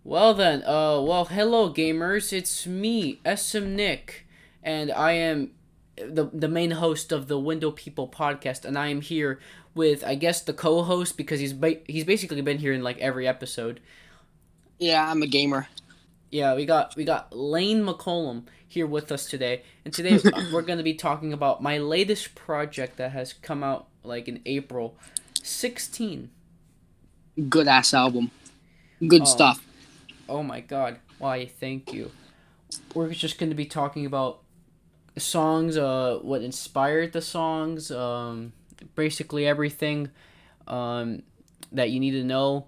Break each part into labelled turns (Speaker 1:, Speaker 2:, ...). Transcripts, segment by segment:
Speaker 1: Well then, hello gamers. It's me, SMNICK, and I am the main host of the Window People podcast, and I am here with I guess the co-host because he's basically been here in like every episode.
Speaker 2: Yeah, I'm a gamer.
Speaker 1: Yeah, we got Lane McCollum here with us today, and today we're gonna be talking about my latest project that has come out like in April 16.
Speaker 2: Good ass album. Good
Speaker 1: Um,
Speaker 2: stuff.
Speaker 1: oh my God, why? Thank you. We're just gonna be talking about songs, what inspired the songs, basically everything um, that you need to know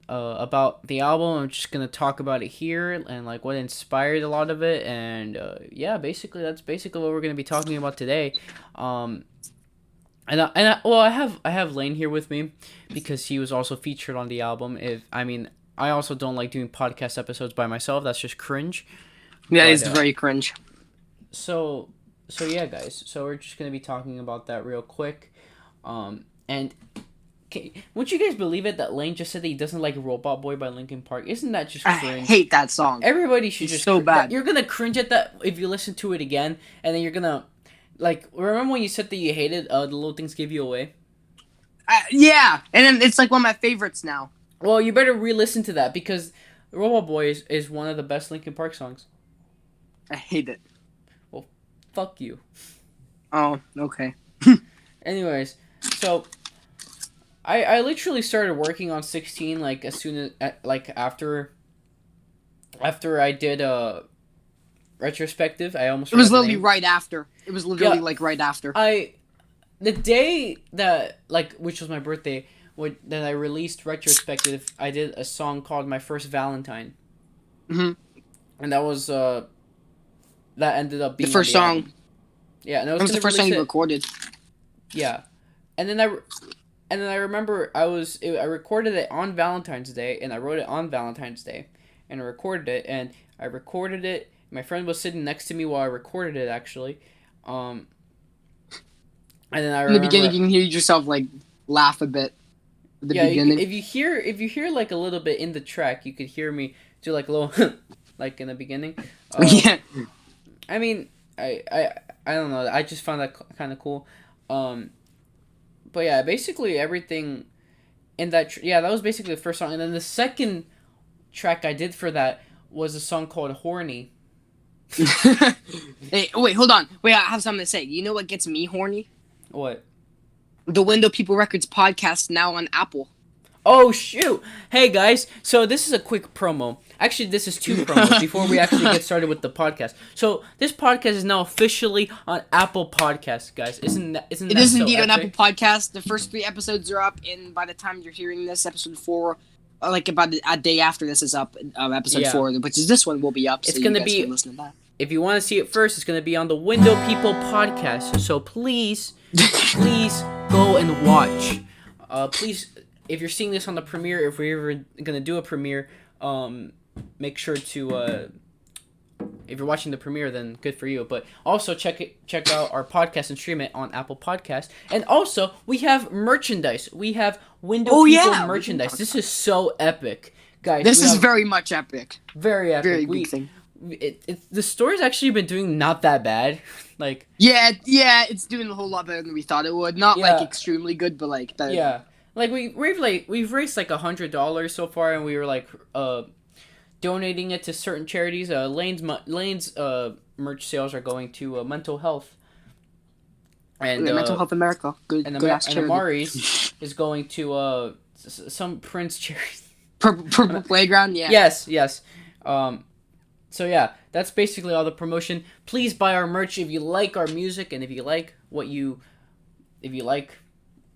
Speaker 1: about the album. I'm just gonna talk about it here and like what inspired a lot of it, and yeah, basically that's basically what we're gonna be talking about today. Um, well, I have Lane here with me because he was also featured on the album. If I mean, I also don't like doing podcast episodes by myself. That's just cringe.
Speaker 2: That
Speaker 1: But
Speaker 2: is very cringe.
Speaker 1: so so yeah, guys, so we're just gonna be talking about that real quick. And would you guys believe it that Lane just said that he doesn't like Robot Boy by Linkin Park? Isn't that just
Speaker 2: I
Speaker 1: cringe?
Speaker 2: hate that song.
Speaker 1: Everybody should
Speaker 2: It's
Speaker 1: just
Speaker 2: so bad.
Speaker 1: you're gonna cringe at that if you listen to it again, and then you're gonna like remember when you said that you hated the little things give you away.
Speaker 2: Yeah, and then it's like one of my favorites now.
Speaker 1: Well, you better re-listen to that because Robot Boy is one of the best Linkin Park songs.
Speaker 2: I hate it.
Speaker 1: Well, fuck you.
Speaker 2: Oh, okay.
Speaker 1: Anyways, so I literally started working on 16 like as soon as like after I did a retrospective. I almost
Speaker 2: It was
Speaker 1: forgot the
Speaker 2: literally
Speaker 1: name.
Speaker 2: right after. It was literally
Speaker 1: Yeah,
Speaker 2: like right after.
Speaker 1: I the day that like which was my birthday that I released retrospective. I did a song called My First Valentine,
Speaker 2: hmm
Speaker 1: and that was that ended up
Speaker 2: The
Speaker 1: being on
Speaker 2: first
Speaker 1: the
Speaker 2: song.
Speaker 1: album. Yeah, and I
Speaker 2: That
Speaker 1: was
Speaker 2: was the
Speaker 1: gonna
Speaker 2: first
Speaker 1: release
Speaker 2: song you
Speaker 1: it.
Speaker 2: recorded.
Speaker 1: Yeah, and then I remember I recorded it on Valentine's Day, and I wrote it on Valentine's Day, and I recorded it, and I recorded it. My friend was sitting next to me while I recorded it, actually, um, and then I
Speaker 2: In the beginning,
Speaker 1: remember,
Speaker 2: you can hear yourself like laugh a bit at the
Speaker 1: yeah,
Speaker 2: beginning.
Speaker 1: if you hear like a little bit in the track, you could hear me do like a little like in the beginning.
Speaker 2: Yeah.
Speaker 1: I mean, I don't know. I just found that kind of cool. Um, but yeah, basically everything in that yeah, that was basically the first song, and then the second track I did for that was a song called "Horny."
Speaker 2: Hey, wait, hold on. Wait, I have something to say. You know what gets me horny?
Speaker 1: What?
Speaker 2: The Window People Records podcast now on Apple.
Speaker 1: Oh shoot! Hey guys, so this is a quick promo. Actually, this is two promos before we actually get started with the podcast. So this podcast is now officially on Apple Podcasts, guys. Isn't
Speaker 2: It
Speaker 1: that
Speaker 2: is
Speaker 1: so
Speaker 2: indeed on Apple
Speaker 1: epic?
Speaker 2: Podcast. The first 3 episodes are up, and by the time you're hearing this, episode 4, like about a day after this is up, episode
Speaker 1: Yeah,
Speaker 2: 4, which is this one, will be up, so
Speaker 1: it's
Speaker 2: you
Speaker 1: gonna
Speaker 2: guys can
Speaker 1: be.
Speaker 2: listen to
Speaker 1: If you want to see it first, it's gonna be on the Window People podcast. So please,
Speaker 2: that.
Speaker 1: please go and watch. Please, if you're seeing this on the premiere, if we're ever gonna do a premiere, make sure to if you're watching the premiere, then good for you. But also check out our podcast and stream it on Apple Podcast. And also we have merchandise. We have Window
Speaker 2: Oh
Speaker 1: People
Speaker 2: yeah, we can
Speaker 1: merchandise.
Speaker 2: talk
Speaker 1: This
Speaker 2: about
Speaker 1: is so epic, guys.
Speaker 2: this.
Speaker 1: We
Speaker 2: Is
Speaker 1: have
Speaker 2: very much epic.
Speaker 1: very
Speaker 2: Very
Speaker 1: epic.
Speaker 2: big thing.
Speaker 1: The story's actually been doing not that bad. Like
Speaker 2: Yeah, it's doing a whole lot better than we thought it would. Not like
Speaker 1: yeah,
Speaker 2: extremely good, but like better.
Speaker 1: yeah. Like we've raised like $100 so far, and we were like donating it to certain charities. Lane's merch sales are going to mental health, and
Speaker 2: Mental Health America. Good,
Speaker 1: and
Speaker 2: good ass charity.
Speaker 1: Amari's is going to some Prince charity.
Speaker 2: Purple Playground, yeah.
Speaker 1: Yes, yes. Um, so yeah, that's basically all the promotion. Please buy our merch if you like our music and if you like if you like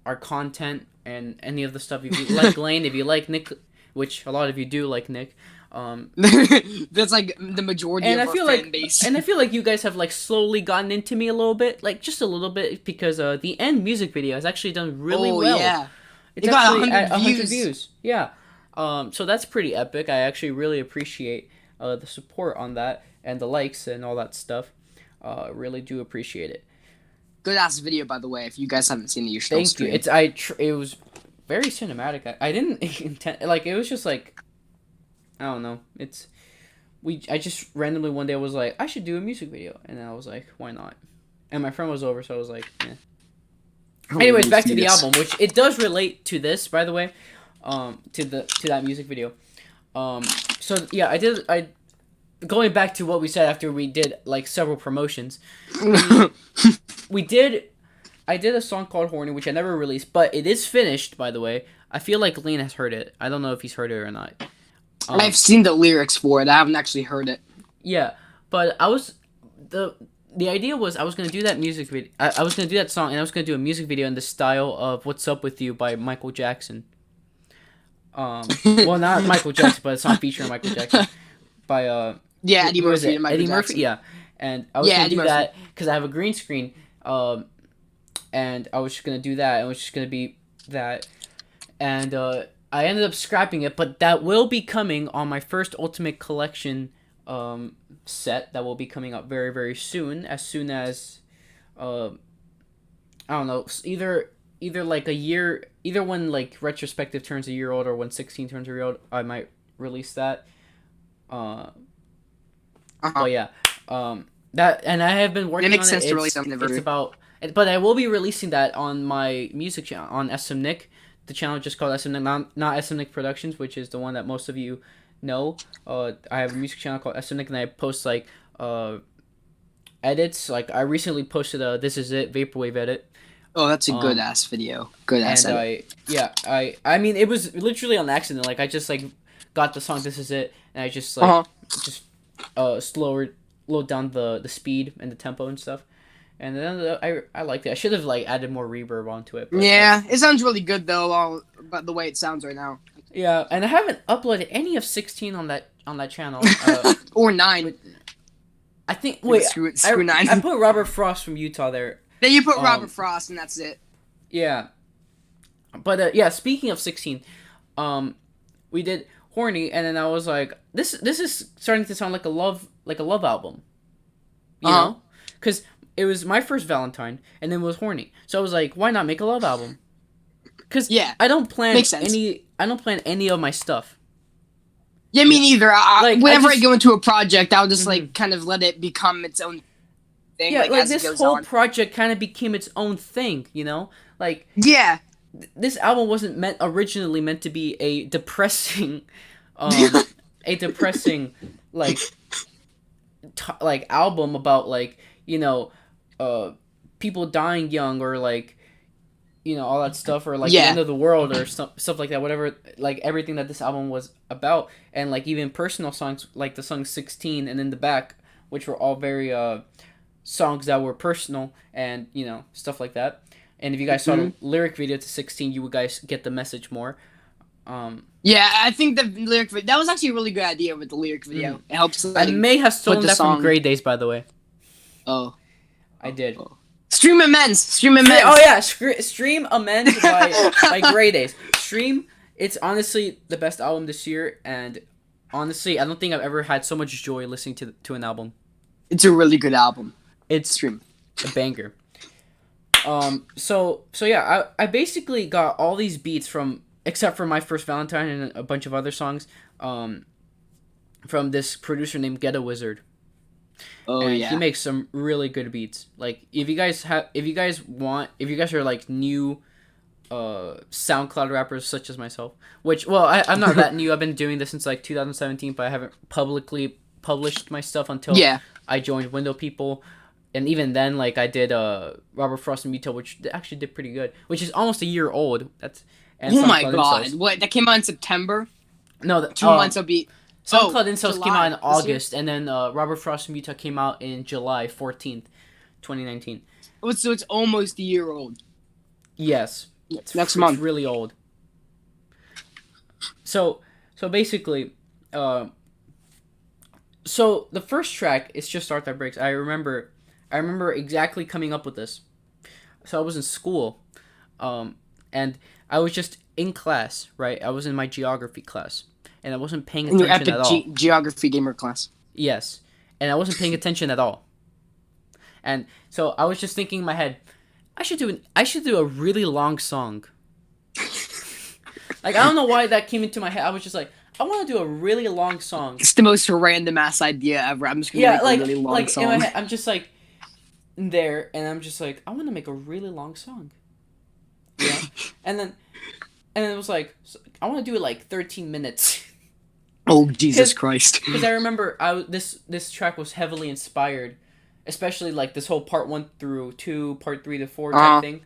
Speaker 1: our content and any of the stuff. If you like Lane, if you like Nick, which a lot of you do like Nick.
Speaker 2: That's like the majority
Speaker 1: And
Speaker 2: of
Speaker 1: I
Speaker 2: our
Speaker 1: feel
Speaker 2: fan
Speaker 1: like,
Speaker 2: base.
Speaker 1: and I feel like you guys have like slowly gotten into me a little bit, like just a little bit, because the end music video has actually done really
Speaker 2: Oh
Speaker 1: well.
Speaker 2: yeah,
Speaker 1: It's
Speaker 2: it got
Speaker 1: actually
Speaker 2: 100
Speaker 1: at 100
Speaker 2: views.
Speaker 1: views. Yeah. So that's pretty epic. I actually really appreciate the support on that and the likes and all that stuff. Really do appreciate it.
Speaker 2: Good ass video, by the way. If you guys haven't seen it, you should go
Speaker 1: Thank you.
Speaker 2: stream.
Speaker 1: It was very cinematic. I didn't intend like it was just like I don't know. I just randomly one day was like, I should do a music video, and I was like, why not? And my friend was over, so I was like, eh. Anyways, back to the album, which it does relate to this, by the way, to that music video. So yeah, going back to what we said after we did like several promotions. I did a song called Horny, which I never released, but it is finished, by the way. I feel like Lane has heard it. I don't know if he's heard it or not.
Speaker 2: I've seen the lyrics for it. I haven't actually heard it.
Speaker 1: Yeah, but the idea was I was gonna do that music video. I was gonna do that song, and I was gonna do a music video in the style of "What's Up with You" by Michael Jackson. Well, not Michael Jackson, but a song featuring Michael Jackson by
Speaker 2: Eddie Murphy and Michael
Speaker 1: Eddie
Speaker 2: Jackson.
Speaker 1: Murphy, yeah. And I was gonna do that because I have a green screen. And I was just gonna do that. It was just gonna be that, and I ended up scrapping it. But that will be coming on my first Ultimate Collection set that will be coming up very, very soon. As soon as I don't know, either like a year, either when like Retrospective turns a year old or when 16 turns a year old, I might release that. But yeah, that, and I have been working on it. It makes sense to release something. It's about. But I will be releasing that on my music channel, on SMNICK. The channel just called SMNICK, not SMNICK Productions, which is the one that most of you know. I have a music channel called SMNICK, and I post, like, edits. Like, I recently posted a This Is It Vaporwave edit.
Speaker 2: Oh, that's a good-ass video. Good-ass edit.
Speaker 1: I mean, it was literally on accident. Like, I just, like, got the song This Is It, and I just, like, slowed down the speed and the tempo and stuff. And then I liked it. I should have like added more reverb onto it.
Speaker 2: But, yeah, it sounds really good though. But the way it sounds right now.
Speaker 1: Yeah, and I haven't uploaded any of 16 on that channel.
Speaker 2: Or 9.
Speaker 1: I think.
Speaker 2: Screw 9.
Speaker 1: I put Robert Frost from Utah there.
Speaker 2: Then you put Robert Frost, and that's it.
Speaker 1: Yeah. But yeah, speaking of 16, we did Horny, and then I was like, this is starting to sound like a love album. You know, because it was my first Valentine, and then it was Horny. So I was like, why not make a love album? Because I don't plan any of my stuff.
Speaker 2: Yeah, me neither. Whenever I go into a project, I'll just like kind of let it become its own thing.
Speaker 1: Yeah, like this whole project kind of became its own thing, you know? Like,
Speaker 2: yeah,
Speaker 1: this album wasn't originally meant to be a depressing, like album about like, you know, people dying young or like, you know, all that stuff, or like the end of the world or stuff like that, whatever, like everything that this album was about. And like even personal songs like the song 16 and In the Back, which were all very songs that were personal and, you know, stuff like that. And if you guys saw the lyric video to 16, you would guys get the message more.
Speaker 2: Yeah, I think the lyric video, that was actually a really good idea with the lyric video. It helps. Like,
Speaker 1: I may have stolen that from Grey Days, by the way.
Speaker 2: Oh.
Speaker 1: I did.
Speaker 2: Oh. Stream Amends.
Speaker 1: Oh yeah, Stream Amends by Grey Days. Stream. It's honestly the best album this year, and honestly, I don't think I've ever had so much joy listening to an album.
Speaker 2: It's a really good album.
Speaker 1: It's
Speaker 2: Stream.
Speaker 1: A banger. So yeah, I basically got all these beats from, except for My First Valentine and a bunch of other songs, from this producer named Ghetto Wizard.
Speaker 2: Oh,
Speaker 1: and
Speaker 2: yeah.
Speaker 1: He makes some really good beats. Like, if you guys are like new SoundCloud rappers such as myself, which, well, I'm not that new. I've been doing this since like 2017, but I haven't publicly published my stuff until I joined Window People. And even then, like, I did Robert Frost and Mito, which actually did pretty good, which is almost a year old.
Speaker 2: Oh my god. What, that came out in September?
Speaker 1: No,
Speaker 2: 2 months will be...
Speaker 1: SoundCloud Incels came out in August, and then Robert Frost and Utah came out in July 14th, 2019.
Speaker 2: Oh, so it's almost a year old.
Speaker 1: Yes.
Speaker 2: Next month.
Speaker 1: It's really old. So basically, so the first track is Just Start That Breaks. I remember exactly coming up with this. So I was in school, and I was just in class, right? I was in my geography class. And I wasn't paying attention at all.
Speaker 2: Geography gamer class.
Speaker 1: Yes. And I wasn't paying attention at all. And so I was just thinking in my head, I should do a really long song. Like, I don't know why that came into my head. I was just like, I want to do a really long song.
Speaker 2: It's the most random ass idea ever. I'm just gonna
Speaker 1: Yeah,
Speaker 2: make a really long
Speaker 1: like in my
Speaker 2: song.
Speaker 1: head, I'm just like there, and I'm just like, I want to make a really long song. Yeah, and then it was like, I want to do it like 13 minutes.
Speaker 2: Oh Jesus
Speaker 1: Because
Speaker 2: Christ.
Speaker 1: I remember this track was heavily inspired, especially like this whole part 1 through 2, part 3 to 4 type
Speaker 2: Uh.
Speaker 1: thing.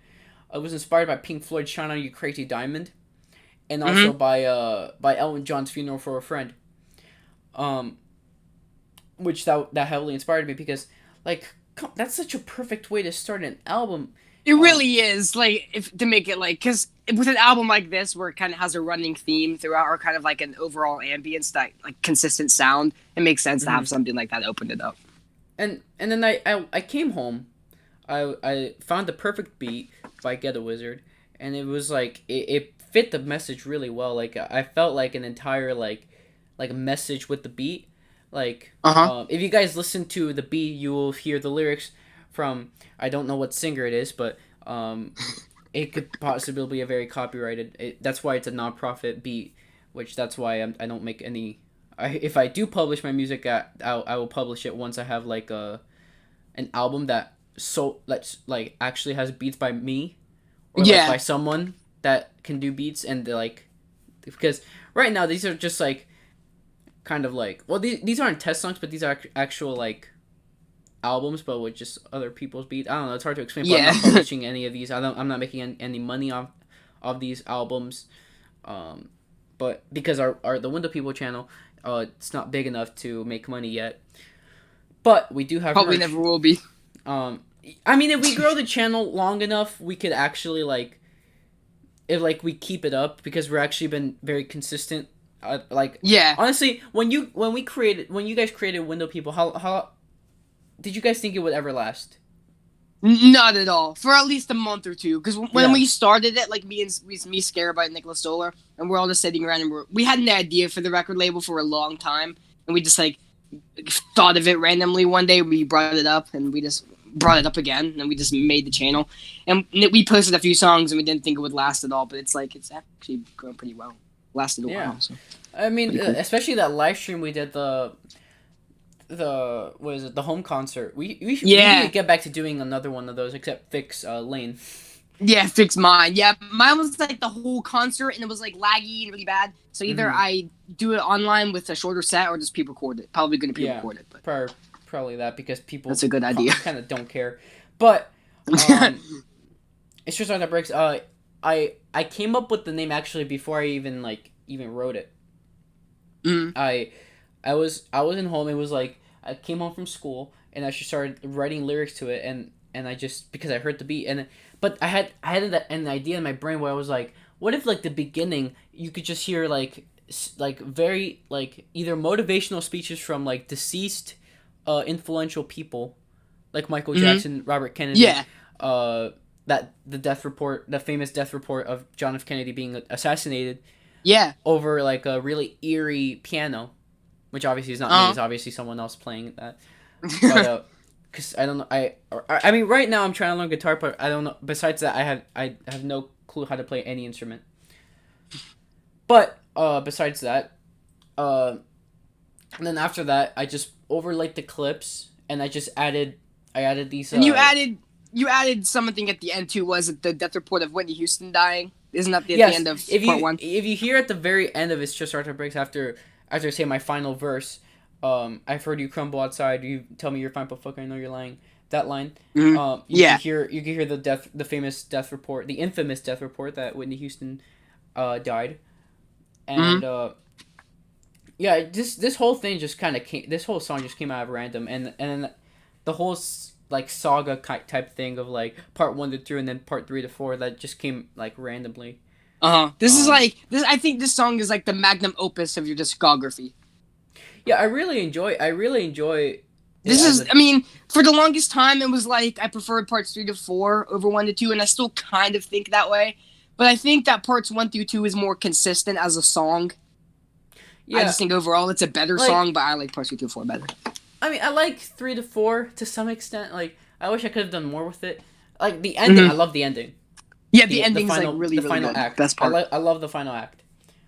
Speaker 1: It was inspired by Pink Floyd's "Shine On You Crazy Diamond," and also
Speaker 2: Mhm.
Speaker 1: by Elton John's "Funeral for a Friend." Um, which that heavily inspired me because like that's such a perfect way to start an album.
Speaker 2: It
Speaker 1: Um,
Speaker 2: really is like if to make it like because with an album like this where it kind of has a running theme throughout or kind of like an overall ambience that like consistent sound, it makes sense to
Speaker 1: mhm.
Speaker 2: have something like that open it up.
Speaker 1: And then I came home. I found the perfect beat by Get a Wizard, and it was like it fit the message really well. Like I felt like an entire like message with the beat. Like
Speaker 2: Uh huh.
Speaker 1: if you guys listen to the beat, you will hear the lyrics from, I don't know what singer it is, but it could possibly be a very copyrighted. That's why it's a non-profit beat, which that's why I don't make any. If I do publish my music, I will publish it once I have like an album that's like actually has beats by me, or like
Speaker 2: Yeah.
Speaker 1: by someone that can do beats, and like because right now these are just like kind of like, well, these aren't test songs, but these are actual like albums, but with just other people's beats. I don't know. It's hard to explain, but I'm
Speaker 2: Yeah.
Speaker 1: not publishing any of these. I'm not making any money off of these albums. Um, but because our the Window People channel, it's not big enough to make money yet. But we do have
Speaker 2: Probably
Speaker 1: merch.
Speaker 2: never will be.
Speaker 1: Um, I mean, if we grow the channel long enough, we could actually like, if like we keep it up because we're actually been very consistent. Like
Speaker 2: Yeah.
Speaker 1: honestly, when you guys created Window People, how did you guys think it would ever last?
Speaker 2: Not at all. For at least a month or two. Because when
Speaker 1: Yeah.
Speaker 2: we started it, like me, Scared by Nicholas Stoller, and we're all just sitting around and we had an idea for the record label for a long time, and we just like thought of it randomly one day. We brought it up, and we just brought it up again, and we just made the channel, and we posted a few songs, and we didn't think it would last at all. But it's like it's actually going pretty well. Lasted a
Speaker 1: Yeah.
Speaker 2: while. So.
Speaker 1: I mean,
Speaker 2: Cool.
Speaker 1: especially that live stream we did, the what is it, the home concert. We need to get back to doing another one of those, except fix Lane.
Speaker 2: Yeah, fix mine. Yeah, mine was like the whole concert, and it was like laggy and really bad. So either I do it online with a shorter set, or just pre-record it. Probably going to pre-record it, but
Speaker 1: Probably that, because people
Speaker 2: that's a good idea.
Speaker 1: kind of don't care. But it's just like that breaks. I came up with the name actually before I even wrote it.
Speaker 2: Mm.
Speaker 1: I was in home. It was like I came home from school and I just started writing lyrics to it, and I just, because I heard the beat, but I had an idea in my brain where I was like, what if like the beginning you could just hear like very like either motivational speeches from like deceased influential people like Michael Jackson, Robert Kennedy,
Speaker 2: Yeah.
Speaker 1: That the famous death report of John F. Kennedy being assassinated,
Speaker 2: Yeah.
Speaker 1: over like a really eerie piano, which obviously is not me. It's obviously someone else playing that. But because I don't know, I mean right now I'm trying to learn guitar, but I don't know. Besides that, I have no clue how to play any instrument. But besides that, and then after that, I just overlaid the clips, and I added these.
Speaker 2: And you added something at the end too. Was it the death report of Whitney Houston dying? Isn't that the end of part one?
Speaker 1: If you hear at the very end of It's Just Arthur Breaks, after I say my final verse, I've heard you crumble outside. You tell me you're fine, but fuck, I know you're lying. That line.
Speaker 2: Mm-hmm.
Speaker 1: You can hear the famous death report, the infamous death report that Whitney Houston died, and yeah, this whole thing just kind of came. This whole song just came out of random, and then the whole like saga type thing of like part 1 to 3 and then part 3 to 4 that just came like randomly.
Speaker 2: This is like this. I think this song is like the magnum opus of your discography.
Speaker 1: Yeah, I really enjoy.
Speaker 2: This is. I mean, for the longest time, it was like I preferred parts 3 to 4 over 1 to 2, and I still kind of think that way. But I think that parts 1 through 2 is more consistent as a song. Yeah. I just think overall it's a better song, but I like parts 3 to 4 better.
Speaker 1: I mean, I like 3 to 4 to some extent. Like, I wish I could have done more with it. Like the ending, I love the ending.
Speaker 2: Yeah, the ending's like really,
Speaker 1: the final
Speaker 2: good.
Speaker 1: act.
Speaker 2: Best part.
Speaker 1: I love the final act.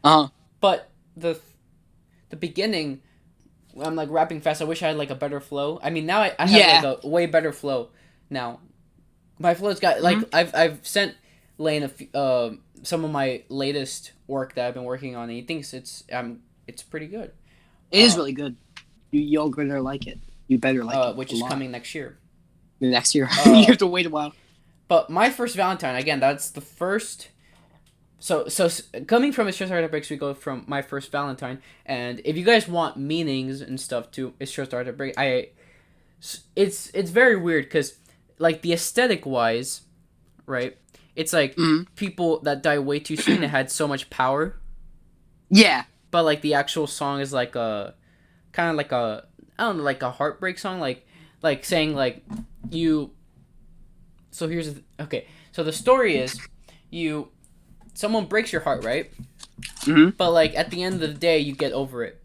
Speaker 2: Uh-huh.
Speaker 1: But the beginning, I'm like rapping fast. I wish I had like a better flow. I mean, now I have
Speaker 2: Yeah.
Speaker 1: like a way better flow now. My flow's got like
Speaker 2: Mhm.
Speaker 1: I've sent Lane some of my latest work that I've been working on, and he thinks it's pretty good.
Speaker 2: It is really good. You're gonna like it. You better like it
Speaker 1: Which
Speaker 2: a
Speaker 1: is
Speaker 2: lot.
Speaker 1: coming next year.
Speaker 2: The next year, you
Speaker 1: Uh,
Speaker 2: have to wait a while.
Speaker 1: but my first Valentine again. That's the first. So coming from It's Just Art Breaks, we go from my first Valentine, and if you guys want meanings and stuff to It's Just Art Break, it's very weird because like the aesthetic wise, right? It's like
Speaker 2: Mhm.
Speaker 1: people that die way too soon that had so much power,
Speaker 2: Yeah.
Speaker 1: but like the actual song is like a kind of like a I don't know like a heartbreak song, like saying like you. So here's okay. So the story is you someone breaks your heart, right?
Speaker 2: Hmm.
Speaker 1: But like at the end of the day, you get over it.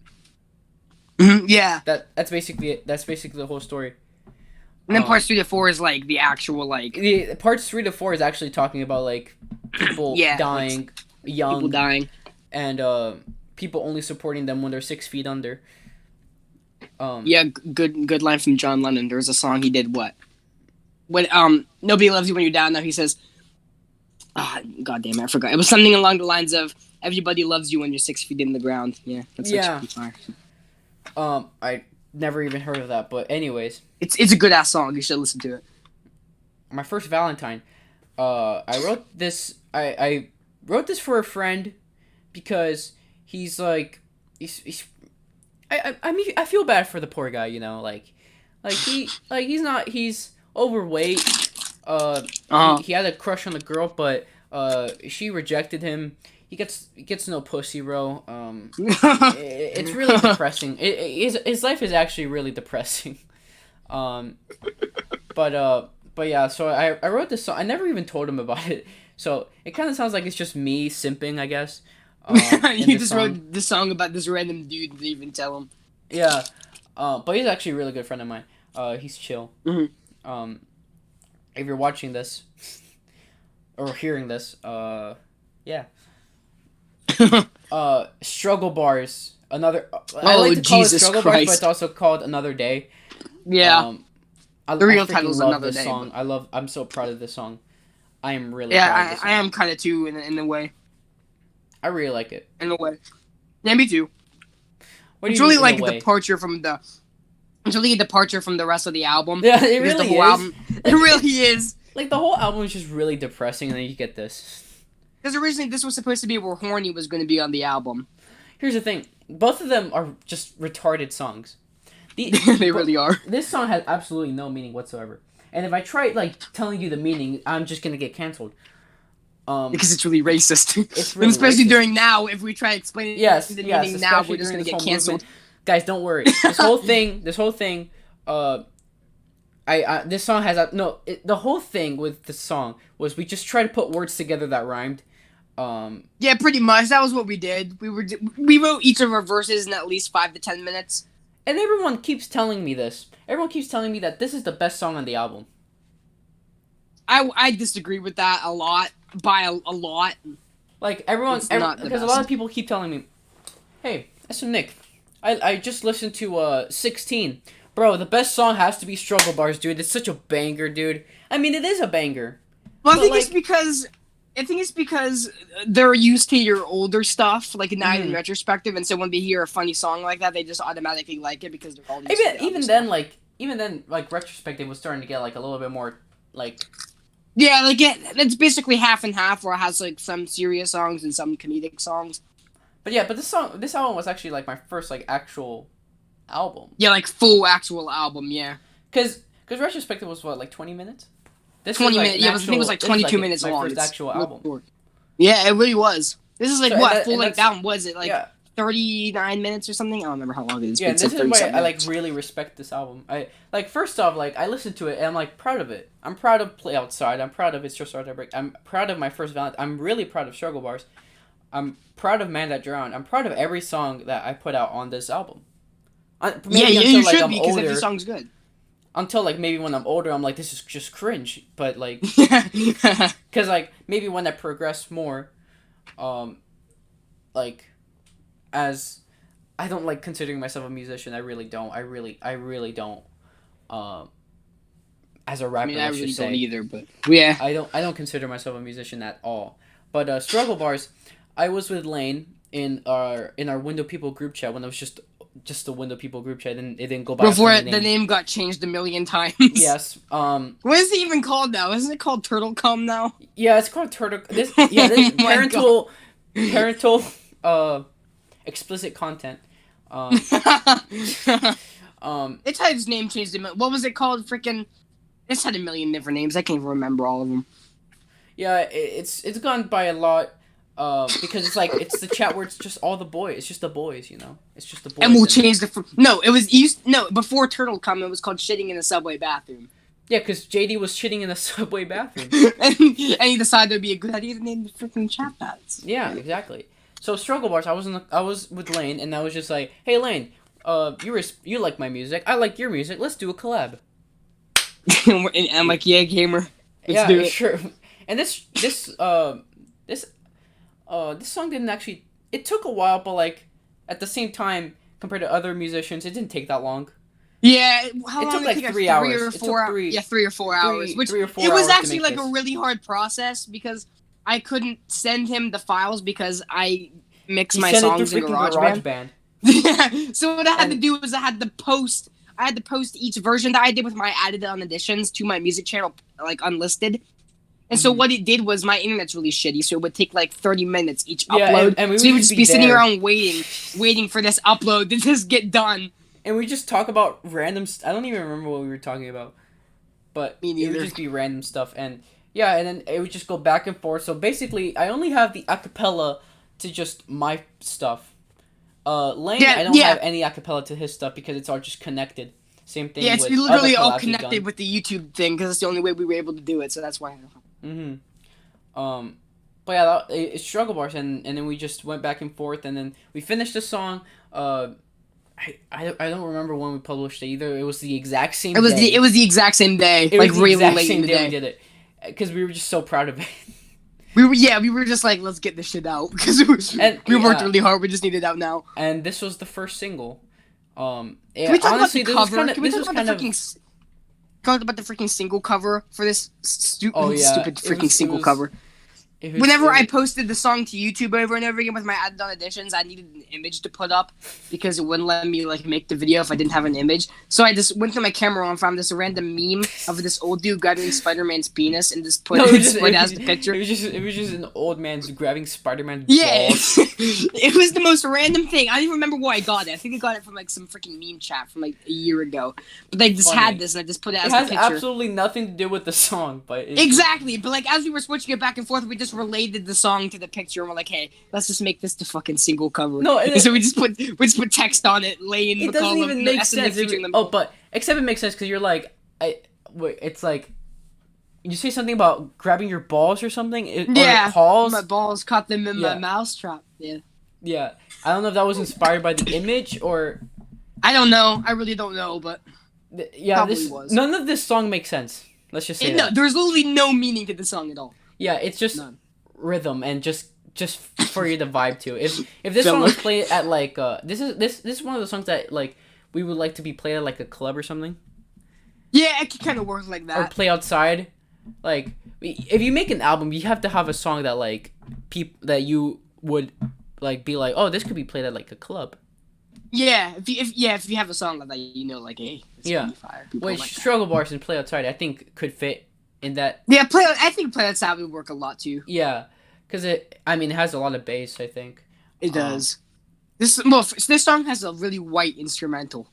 Speaker 2: Yeah.
Speaker 1: That's basically it. That's basically the whole story.
Speaker 2: And then
Speaker 1: Um,
Speaker 2: parts 3 to 4 is like the actual like
Speaker 1: the parts 3 to 4 is actually talking about like people
Speaker 2: yeah, like
Speaker 1: dying
Speaker 2: people
Speaker 1: young
Speaker 2: dying.
Speaker 1: and people only supporting them when they're 6 feet under.
Speaker 2: Yeah, good line from John Lennon. There was a song he did. What? When nobody loves you when you're down. Now he says, God damn it, I forgot. It was something along the lines of everybody loves you when you're 6 feet in the ground. Yeah, that's
Speaker 1: Yeah.
Speaker 2: actually fire.
Speaker 1: I never even heard of that, but anyways,
Speaker 2: It's a good ass song. You should listen to it.
Speaker 1: my first Valentine. I wrote this. I wrote this for a friend because he's like he's I mean I feel bad for the poor guy, you know, he's overweight. He had a crush on the girl, but she rejected him. He gets no pussy, bro. It's really depressing. His life is actually really depressing. Um, but yeah. So I wrote this song. I never even told him about it. So it kind of sounds like it's just me simping, I guess. In
Speaker 2: You
Speaker 1: this
Speaker 2: just
Speaker 1: song.
Speaker 2: wrote this song about this random dude. Didn't even tell him.
Speaker 1: Yeah. But he's actually a really good friend of mine. He's chill.
Speaker 2: Mhm.
Speaker 1: If you're watching this or hearing this, yeah. Struggle bars. Another. I like to call
Speaker 2: Jesus
Speaker 1: it struggle bars, but
Speaker 2: Christ.
Speaker 1: it's also called Another Day.
Speaker 2: Yeah.
Speaker 1: The
Speaker 2: real
Speaker 1: I freaking
Speaker 2: title's
Speaker 1: love
Speaker 2: Another
Speaker 1: this
Speaker 2: Day,
Speaker 1: song. I'm so proud of this song. I am really
Speaker 2: Yeah,
Speaker 1: proud of this song.
Speaker 2: I am kind of too in a way.
Speaker 1: I really like it.
Speaker 2: In a way. Yeah, me too.
Speaker 1: What do
Speaker 2: It's
Speaker 1: you
Speaker 2: really
Speaker 1: mean,
Speaker 2: like
Speaker 1: in
Speaker 2: a
Speaker 1: a way?
Speaker 2: departure from the. It's really a departure from the rest of the album.
Speaker 1: Yeah, it
Speaker 2: Because
Speaker 1: really
Speaker 2: the whole
Speaker 1: is.
Speaker 2: album, it really is.
Speaker 1: Like the whole album is just really depressing, and then you get this.
Speaker 2: Because originally this was supposed to be where Horny was going to be on the album.
Speaker 1: Here's the thing: both of them are just retarded songs.
Speaker 2: They really are.
Speaker 1: This song has absolutely no meaning whatsoever. And if I try like telling you the meaning, I'm just gonna get canceled.
Speaker 2: Because it's really racist.
Speaker 1: It's really
Speaker 2: and especially
Speaker 1: racist.
Speaker 2: during now, if we try explaining the meaning now,
Speaker 1: especially
Speaker 2: we're just
Speaker 1: during
Speaker 2: going to
Speaker 1: this
Speaker 2: get
Speaker 1: whole
Speaker 2: canceled.
Speaker 1: movement. Guys, don't worry. This whole thing. This song has the whole thing with the song was we just tried to put words together that rhymed.
Speaker 2: Yeah, pretty much. That was what we did. We wrote each of our verses in at least 5 to 10 minutes.
Speaker 1: And everyone keeps telling me this. Everyone keeps telling me that this is the best song on the album.
Speaker 2: I disagree with that a lot. By a lot.
Speaker 1: Like everyone,
Speaker 2: It's not the
Speaker 1: because a
Speaker 2: best.
Speaker 1: lot of people keep telling me, "Hey, SMNICK, I just listened to 16, bro. The best song has to be Struggle Bars, dude. It's such a banger, dude. I mean, it is a banger.
Speaker 2: Well,
Speaker 1: But,
Speaker 2: I think it's because they're used to your older stuff, like now in
Speaker 1: Mhm.
Speaker 2: retrospective, and so when they hear a funny song like that, they just automatically like it because they're all used to the
Speaker 1: Even
Speaker 2: other
Speaker 1: then,
Speaker 2: stuff.
Speaker 1: like retrospective was starting to get like a little bit more like
Speaker 2: Yeah, like it's basically half and half, where it has like some serious songs and some comedic songs.
Speaker 1: But yeah, but this album was actually like my first like actual album.
Speaker 2: Yeah, like full actual album. Yeah,
Speaker 1: Cause retrospective was what like 20 minutes. This
Speaker 2: 20
Speaker 1: is, like,
Speaker 2: minutes. Yeah, I think it was like
Speaker 1: this is,
Speaker 2: 22 minutes
Speaker 1: my
Speaker 2: long.
Speaker 1: first
Speaker 2: It's
Speaker 1: actual
Speaker 2: real
Speaker 1: album.
Speaker 2: short. Yeah, it really was. This is like
Speaker 1: So,
Speaker 2: what
Speaker 1: and
Speaker 2: full length
Speaker 1: that's-
Speaker 2: album was it? Like
Speaker 1: yeah.
Speaker 2: 39 minutes or something. I don't remember how long it is.
Speaker 1: Yeah,
Speaker 2: but
Speaker 1: and
Speaker 2: it's
Speaker 1: this
Speaker 2: like
Speaker 1: is why
Speaker 2: 37
Speaker 1: I like
Speaker 2: minutes.
Speaker 1: really respect this album. I like first off, like I listened to it and I'm like proud of it. I'm proud of Play Outside. I'm proud of It's Just Art to Break. I'm proud of my first Valentine. I'm really proud of Struggle Bars. I'm proud of Man That Drowned. I'm proud of every song that I put out on this album.
Speaker 2: Yeah, you should be because every song's good.
Speaker 1: Until like maybe when I'm older, I'm like this is just cringe. But like, because like maybe when I progress more, like as I don't like considering myself a musician. I really don't. I really don't. Um, as a
Speaker 2: I
Speaker 1: rapper,
Speaker 2: mean, I
Speaker 1: let's
Speaker 2: really
Speaker 1: just
Speaker 2: don't
Speaker 1: say,
Speaker 2: either, but yeah.
Speaker 1: I don't consider myself a musician at all. But struggle bars, I was with Lane in our Window People group chat when it was just the Window People group chat, and it didn't go by a
Speaker 2: Before
Speaker 1: funny
Speaker 2: the
Speaker 1: name.
Speaker 2: name got changed a million times.
Speaker 1: Yes.
Speaker 2: What is it even called now? Isn't it called Turtle Cum now?
Speaker 1: Yeah, it's called Turtle. This
Speaker 2: Oh my
Speaker 1: parental explicit content. Um, um,
Speaker 2: It's had its name changed. What was it called? Freaking. It's had a million different names. I can't even remember all of them.
Speaker 1: yeah, it's gone by a lot. Because it's like it's the chat where it's just all the boys. It's just the boys, you know. It's just the boys.
Speaker 2: And we'll change the. No, it was used. No, before Turtle Cum, it was called shitting in the subway bathroom.
Speaker 1: Yeah, because JD was shitting in the subway bathroom.
Speaker 2: and he decided it'd be a good idea to name the freaking chat that.
Speaker 1: Yeah, exactly. So struggle bars. I was with Lane, and I was just like, "Hey Lane, you like my music. I like your music. Let's do a collab."
Speaker 2: And I'm like, yeah, gamer. Let's do it.
Speaker 1: Sure. And this song didn't actually. It took a while, but like at the same time, compared to other musicians, it didn't take that long.
Speaker 2: Yeah, how
Speaker 1: It
Speaker 2: long
Speaker 1: took
Speaker 2: did
Speaker 1: like
Speaker 2: it take?
Speaker 1: 3 hours.
Speaker 2: Three or
Speaker 1: It took
Speaker 2: four.
Speaker 1: three-
Speaker 2: Yeah, 3 or 4 hours. Which
Speaker 1: 3 or 4
Speaker 2: it was
Speaker 1: hours to
Speaker 2: actually
Speaker 1: make
Speaker 2: like a
Speaker 1: this.
Speaker 2: really hard process because I couldn't send him the files because I mix
Speaker 1: He
Speaker 2: my
Speaker 1: sent it
Speaker 2: songs in
Speaker 1: through freaking
Speaker 2: GarageBand.
Speaker 1: GarageBand.
Speaker 2: So what I had to
Speaker 1: And-
Speaker 2: do was I had to post each version that I did with my added on additions to my music channel, like unlisted. And so
Speaker 1: Mhm.
Speaker 2: what it did was my internet's really shitty, so it would take like 30 minutes each
Speaker 1: Yeah,
Speaker 2: upload.
Speaker 1: and we
Speaker 2: so you
Speaker 1: would
Speaker 2: would
Speaker 1: just
Speaker 2: just
Speaker 1: be
Speaker 2: be sitting
Speaker 1: there.
Speaker 2: around waiting for this upload to just get done.
Speaker 1: And we just talk about random. I don't even remember what we were talking about, but
Speaker 2: Me
Speaker 1: it would
Speaker 2: neither.
Speaker 1: just be random stuff, and yeah, and then it would just go back and forth. So basically, I only have the acapella to just my stuff. Lane,
Speaker 2: Yeah,
Speaker 1: I don't
Speaker 2: yeah.
Speaker 1: have any acapella to his stuff because it's all just connected. Same thing.
Speaker 2: Yeah, it's
Speaker 1: with
Speaker 2: literally
Speaker 1: other
Speaker 2: all
Speaker 1: collabs we've
Speaker 2: connected
Speaker 1: done.
Speaker 2: with the YouTube thing because it's the only way we were able to do it. So that's why.
Speaker 1: But yeah, it's struggle bars, and then we just went back and forth, and then we finished the song. I don't remember when we published it either. It was the exact same.
Speaker 2: It was
Speaker 1: day.
Speaker 2: the exact same day,
Speaker 1: It
Speaker 2: like
Speaker 1: was the
Speaker 2: really
Speaker 1: exact
Speaker 2: late
Speaker 1: same
Speaker 2: in the
Speaker 1: day we
Speaker 2: day.
Speaker 1: did it, because we were just so proud of it.
Speaker 2: We were just like, let's get this shit out because
Speaker 1: And-
Speaker 2: we worked
Speaker 1: yeah.
Speaker 2: really hard. We just need it out now.
Speaker 1: And this was the first single.
Speaker 2: Can we talk
Speaker 1: honestly,
Speaker 2: about the cover? Can we
Speaker 1: this
Speaker 2: talk
Speaker 1: was
Speaker 2: about the
Speaker 1: kind of.
Speaker 2: freaking? Talk about the freaking single cover for this stupid
Speaker 1: Oh, yeah.
Speaker 2: stupid
Speaker 1: It
Speaker 2: freaking
Speaker 1: was-
Speaker 2: single
Speaker 1: it was-
Speaker 2: cover.
Speaker 1: It was-
Speaker 2: Whenever
Speaker 1: it
Speaker 2: I
Speaker 1: was-
Speaker 2: posted the song to YouTube over and over again with my added on additions, I needed an image to put up because it wouldn't let me like make the video if I didn't have an image. So I just went to my camera roll and found this random meme of this old dude grabbing Spider-Man's penis and just put
Speaker 1: No,
Speaker 2: it as the picture.
Speaker 1: It was just an old man's grabbing Spider-Man
Speaker 2: Yeah,
Speaker 1: balls.
Speaker 2: it was the most random thing. I don't even remember where I got it. I think I got it from like some freaking meme chat from like a year ago. But they just
Speaker 1: Funny.
Speaker 2: had this and I just put it
Speaker 1: It
Speaker 2: as
Speaker 1: has
Speaker 2: the picture.
Speaker 1: absolutely nothing to do with the song, but it's
Speaker 2: Exactly, but like as we were switching it back and forth, we just related the song to the picture, and we're like, "Hey, let's just make this the fucking single cover."
Speaker 1: No,
Speaker 2: and so we just put text on it, Lane.
Speaker 1: It doesn't
Speaker 2: McCollum,
Speaker 1: even make sense.
Speaker 2: featuring them.
Speaker 1: Oh, but except it makes sense because you're like, it's like, you say something about grabbing your balls or something.
Speaker 2: Yeah,
Speaker 1: or calls.
Speaker 2: my balls caught them in my
Speaker 1: Yeah.
Speaker 2: mousetrap. Yeah,
Speaker 1: Yeah, I don't know if that was inspired by the image or.
Speaker 2: I don't know. I really don't know, but
Speaker 1: Yeah,
Speaker 2: Probably was.
Speaker 1: none of this song makes sense. Let's just say
Speaker 2: no,
Speaker 1: that.
Speaker 2: there's literally no meaning to the song at all.
Speaker 1: Yeah, it's just
Speaker 2: None.
Speaker 1: rhythm and just for you to vibe to. If this
Speaker 2: Filler.
Speaker 1: song was played at like this is one of the songs that like we would like to be played at like a club or something,
Speaker 2: Yeah, it could kind of work like
Speaker 1: or
Speaker 2: that.
Speaker 1: play outside. Like if you make an album, you have to have a song that like that you would like be like, oh, this could be played at like a club.
Speaker 2: Yeah, if you have a song like that, you know, like, hey, it's
Speaker 1: Yeah.
Speaker 2: gonna be fire. People
Speaker 1: Which
Speaker 2: like that.
Speaker 1: struggle bars and play outside, I think could fit in that.
Speaker 2: Yeah, I think play outside would work a lot too.
Speaker 1: Yeah, because it has a lot of bass. I think.
Speaker 2: It does. This song has a really white instrumental.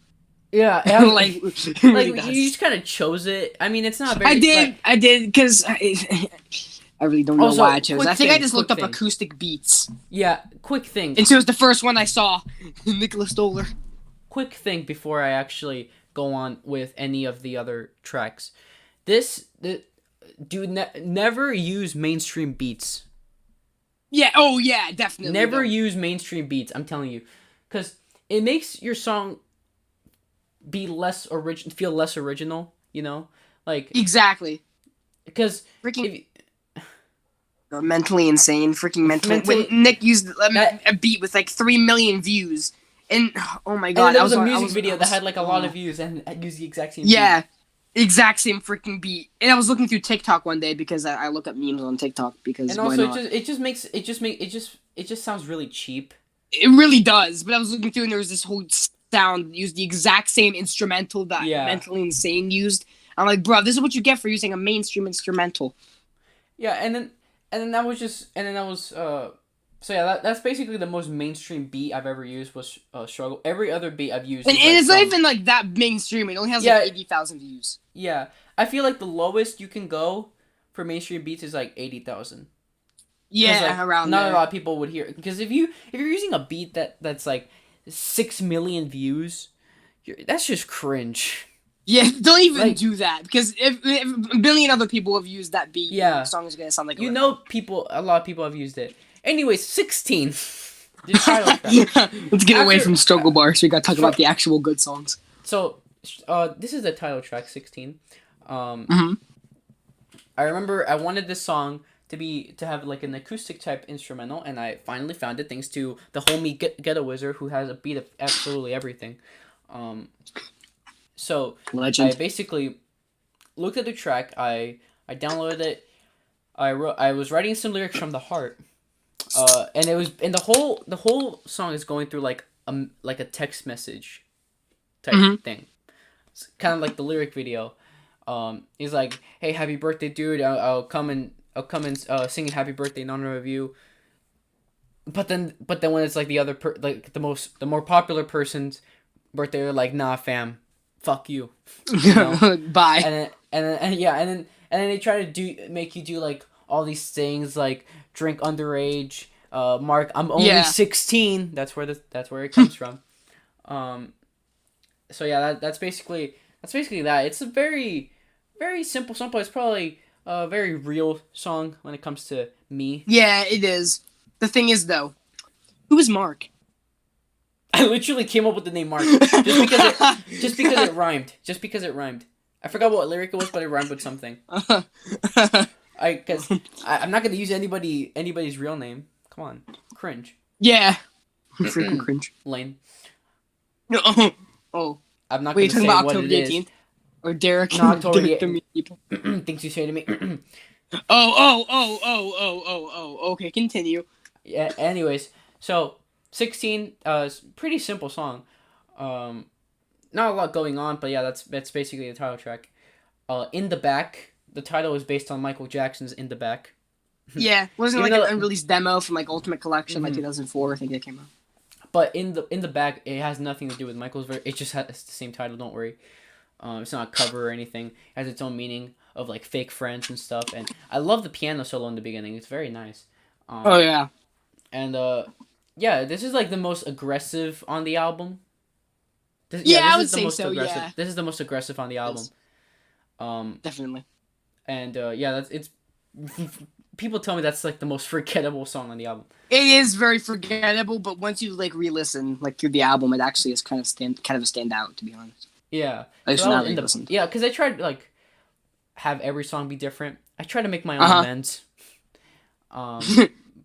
Speaker 1: Yeah, it has,
Speaker 2: like,
Speaker 1: like
Speaker 2: really
Speaker 1: you
Speaker 2: does.
Speaker 1: just kind of chose it. I mean, it's not very.
Speaker 2: I did, because I really don't know
Speaker 1: Also,
Speaker 2: why I chose.
Speaker 1: quick
Speaker 2: I think I
Speaker 1: thing,
Speaker 2: just
Speaker 1: quick
Speaker 2: looked up
Speaker 1: thing.
Speaker 2: acoustic beats,
Speaker 1: Yeah, quick thing.
Speaker 2: and so it was the first one I saw. Nicholas Stoller.
Speaker 1: Quick thing before I actually go on with any of the other tracks. Never use mainstream beats.
Speaker 2: Yeah. Oh yeah, definitely.
Speaker 1: Never
Speaker 2: don't.
Speaker 1: use mainstream beats. I'm telling you, because it makes your song be feel less original. You know, like
Speaker 2: Exactly.
Speaker 1: because
Speaker 2: Freaking mentally insane. Freaking mentally.
Speaker 1: Mentally-
Speaker 2: When Nick used
Speaker 1: That-
Speaker 2: a beat with like 3 million views, And oh my
Speaker 1: And then
Speaker 2: god,
Speaker 1: there
Speaker 2: I
Speaker 1: was
Speaker 2: was
Speaker 1: a
Speaker 2: on, I
Speaker 1: music
Speaker 2: was,
Speaker 1: video
Speaker 2: I
Speaker 1: that
Speaker 2: was
Speaker 1: had like a lot of views and used the exact same beat.
Speaker 2: yeah, exact same freaking beat. And I was looking through TikTok one day because I look up memes on TikTok because
Speaker 1: And
Speaker 2: why
Speaker 1: also,
Speaker 2: not?
Speaker 1: it just sounds really cheap.
Speaker 2: It really does. But I was looking through and there was this whole sound that used the exact same instrumental that
Speaker 1: Yeah,
Speaker 2: Mentally Insane used. I'm like, bro, this is what you get for using a mainstream instrumental.
Speaker 1: yeah, and then that was just, and then that was so yeah, that's basically the most mainstream beat I've ever used was Struggle. Every other beat I've used
Speaker 2: And
Speaker 1: is like
Speaker 2: it's not
Speaker 1: some,
Speaker 2: even like that mainstream. It only has like
Speaker 1: yeah,
Speaker 2: 80,000 views.
Speaker 1: yeah. I feel like the lowest you can go for mainstream beats is like 80,000. Because
Speaker 2: Yeah,
Speaker 1: like
Speaker 2: around
Speaker 1: not a
Speaker 2: there.
Speaker 1: lot of people would hear. Because if you're using a beat that's like 6 million views, that's just cringe.
Speaker 2: Yeah, don't even
Speaker 1: Like,
Speaker 2: do that because if a billion other people have used that beat, your
Speaker 1: yeah,
Speaker 2: song is gonna sound like a
Speaker 1: you
Speaker 2: rip-off.
Speaker 1: know, a lot of people have used it. Anyways, 16, the title track.
Speaker 2: Let's get away
Speaker 1: After
Speaker 2: from Struggle Bar so we gotta talk about
Speaker 1: str-
Speaker 2: the actual good songs.
Speaker 1: so, this is the title track 16. Um,
Speaker 2: Mm-hmm.
Speaker 1: I remember I wanted this song to have like an acoustic type instrumental, and I finally found it thanks to the homie Ghetto Wizard, who has a beat of absolutely everything. Um, so I
Speaker 2: Legend.
Speaker 1: basically looked at the track. I downloaded it. I was writing some lyrics from the heart. And it was, and the whole song is going through like a text message type
Speaker 2: Mm-hmm.
Speaker 1: thing. It's kind of like the lyric video. He's like, "Hey, happy birthday, dude! I'll come and sing happy birthday in honor of you." But then when it's like like the more popular person's birthday, they're like, "Nah, fam, fuck you," you know.
Speaker 2: Bye.
Speaker 1: And then they try to make you do like all these things like drink underage. Mark, I'm only
Speaker 2: Yeah.
Speaker 1: 16. That's where it comes from. Um, so yeah, that's basically that. It's a very simple song, but it's probably a very real song when it comes to me.
Speaker 2: Yeah, it is. The thing is, though, who is Mark?
Speaker 1: I literally came up with the name Mark just because it rhymed. Just because it rhymed. I forgot what lyric it was, but it rhymed with something. I'm not gonna use anybody's real name. Come on, cringe.
Speaker 2: Yeah. Freaking cringe.
Speaker 1: Lane.
Speaker 2: Oh.
Speaker 1: I'm not
Speaker 2: Wait,
Speaker 1: gonna
Speaker 2: you talking
Speaker 1: say
Speaker 2: about
Speaker 1: what
Speaker 2: October
Speaker 1: it is.
Speaker 2: 18th? Or Derek?
Speaker 1: No, October
Speaker 2: Derek
Speaker 1: the
Speaker 2: the People.
Speaker 1: things you say to me.
Speaker 2: Oh. Okay, continue.
Speaker 1: Yeah. Anyways, so 16. Pretty simple song. Not a lot going on, but yeah, that's basically the title track. In the Back. The title is based on Michael Jackson's "In the Back."
Speaker 2: Yeah, wasn't it
Speaker 1: Even
Speaker 2: like
Speaker 1: though,
Speaker 2: an unreleased demo from like Ultimate Collection, like
Speaker 1: Mhm.
Speaker 2: 2004, I think that came out.
Speaker 1: but in the back, it has nothing to do with Michael's verse. It just has the same title. Don't worry. It's not a cover or anything. It has its own meaning of like fake friends and stuff. And I love the piano solo in the beginning. It's very nice.
Speaker 2: Oh yeah.
Speaker 1: And yeah, this is like the most aggressive on the album.
Speaker 2: Yeah,
Speaker 1: this
Speaker 2: I would
Speaker 1: is the
Speaker 2: say
Speaker 1: most
Speaker 2: so.
Speaker 1: aggressive.
Speaker 2: Yeah,
Speaker 1: This is the most aggressive on the album.
Speaker 2: definitely.
Speaker 1: And yeah, it's people tell me that's like the most forgettable song on the album.
Speaker 2: It is very forgettable, but once you like re-listen like through the album, it actually is kind of a standout, to be honest.
Speaker 1: Yeah,
Speaker 2: At least
Speaker 1: so
Speaker 2: when
Speaker 1: that
Speaker 2: I
Speaker 1: was
Speaker 2: re-listened.
Speaker 1: yeah, because I tried to like have every song be different. I try to make my own
Speaker 2: Uh-huh.
Speaker 1: amends.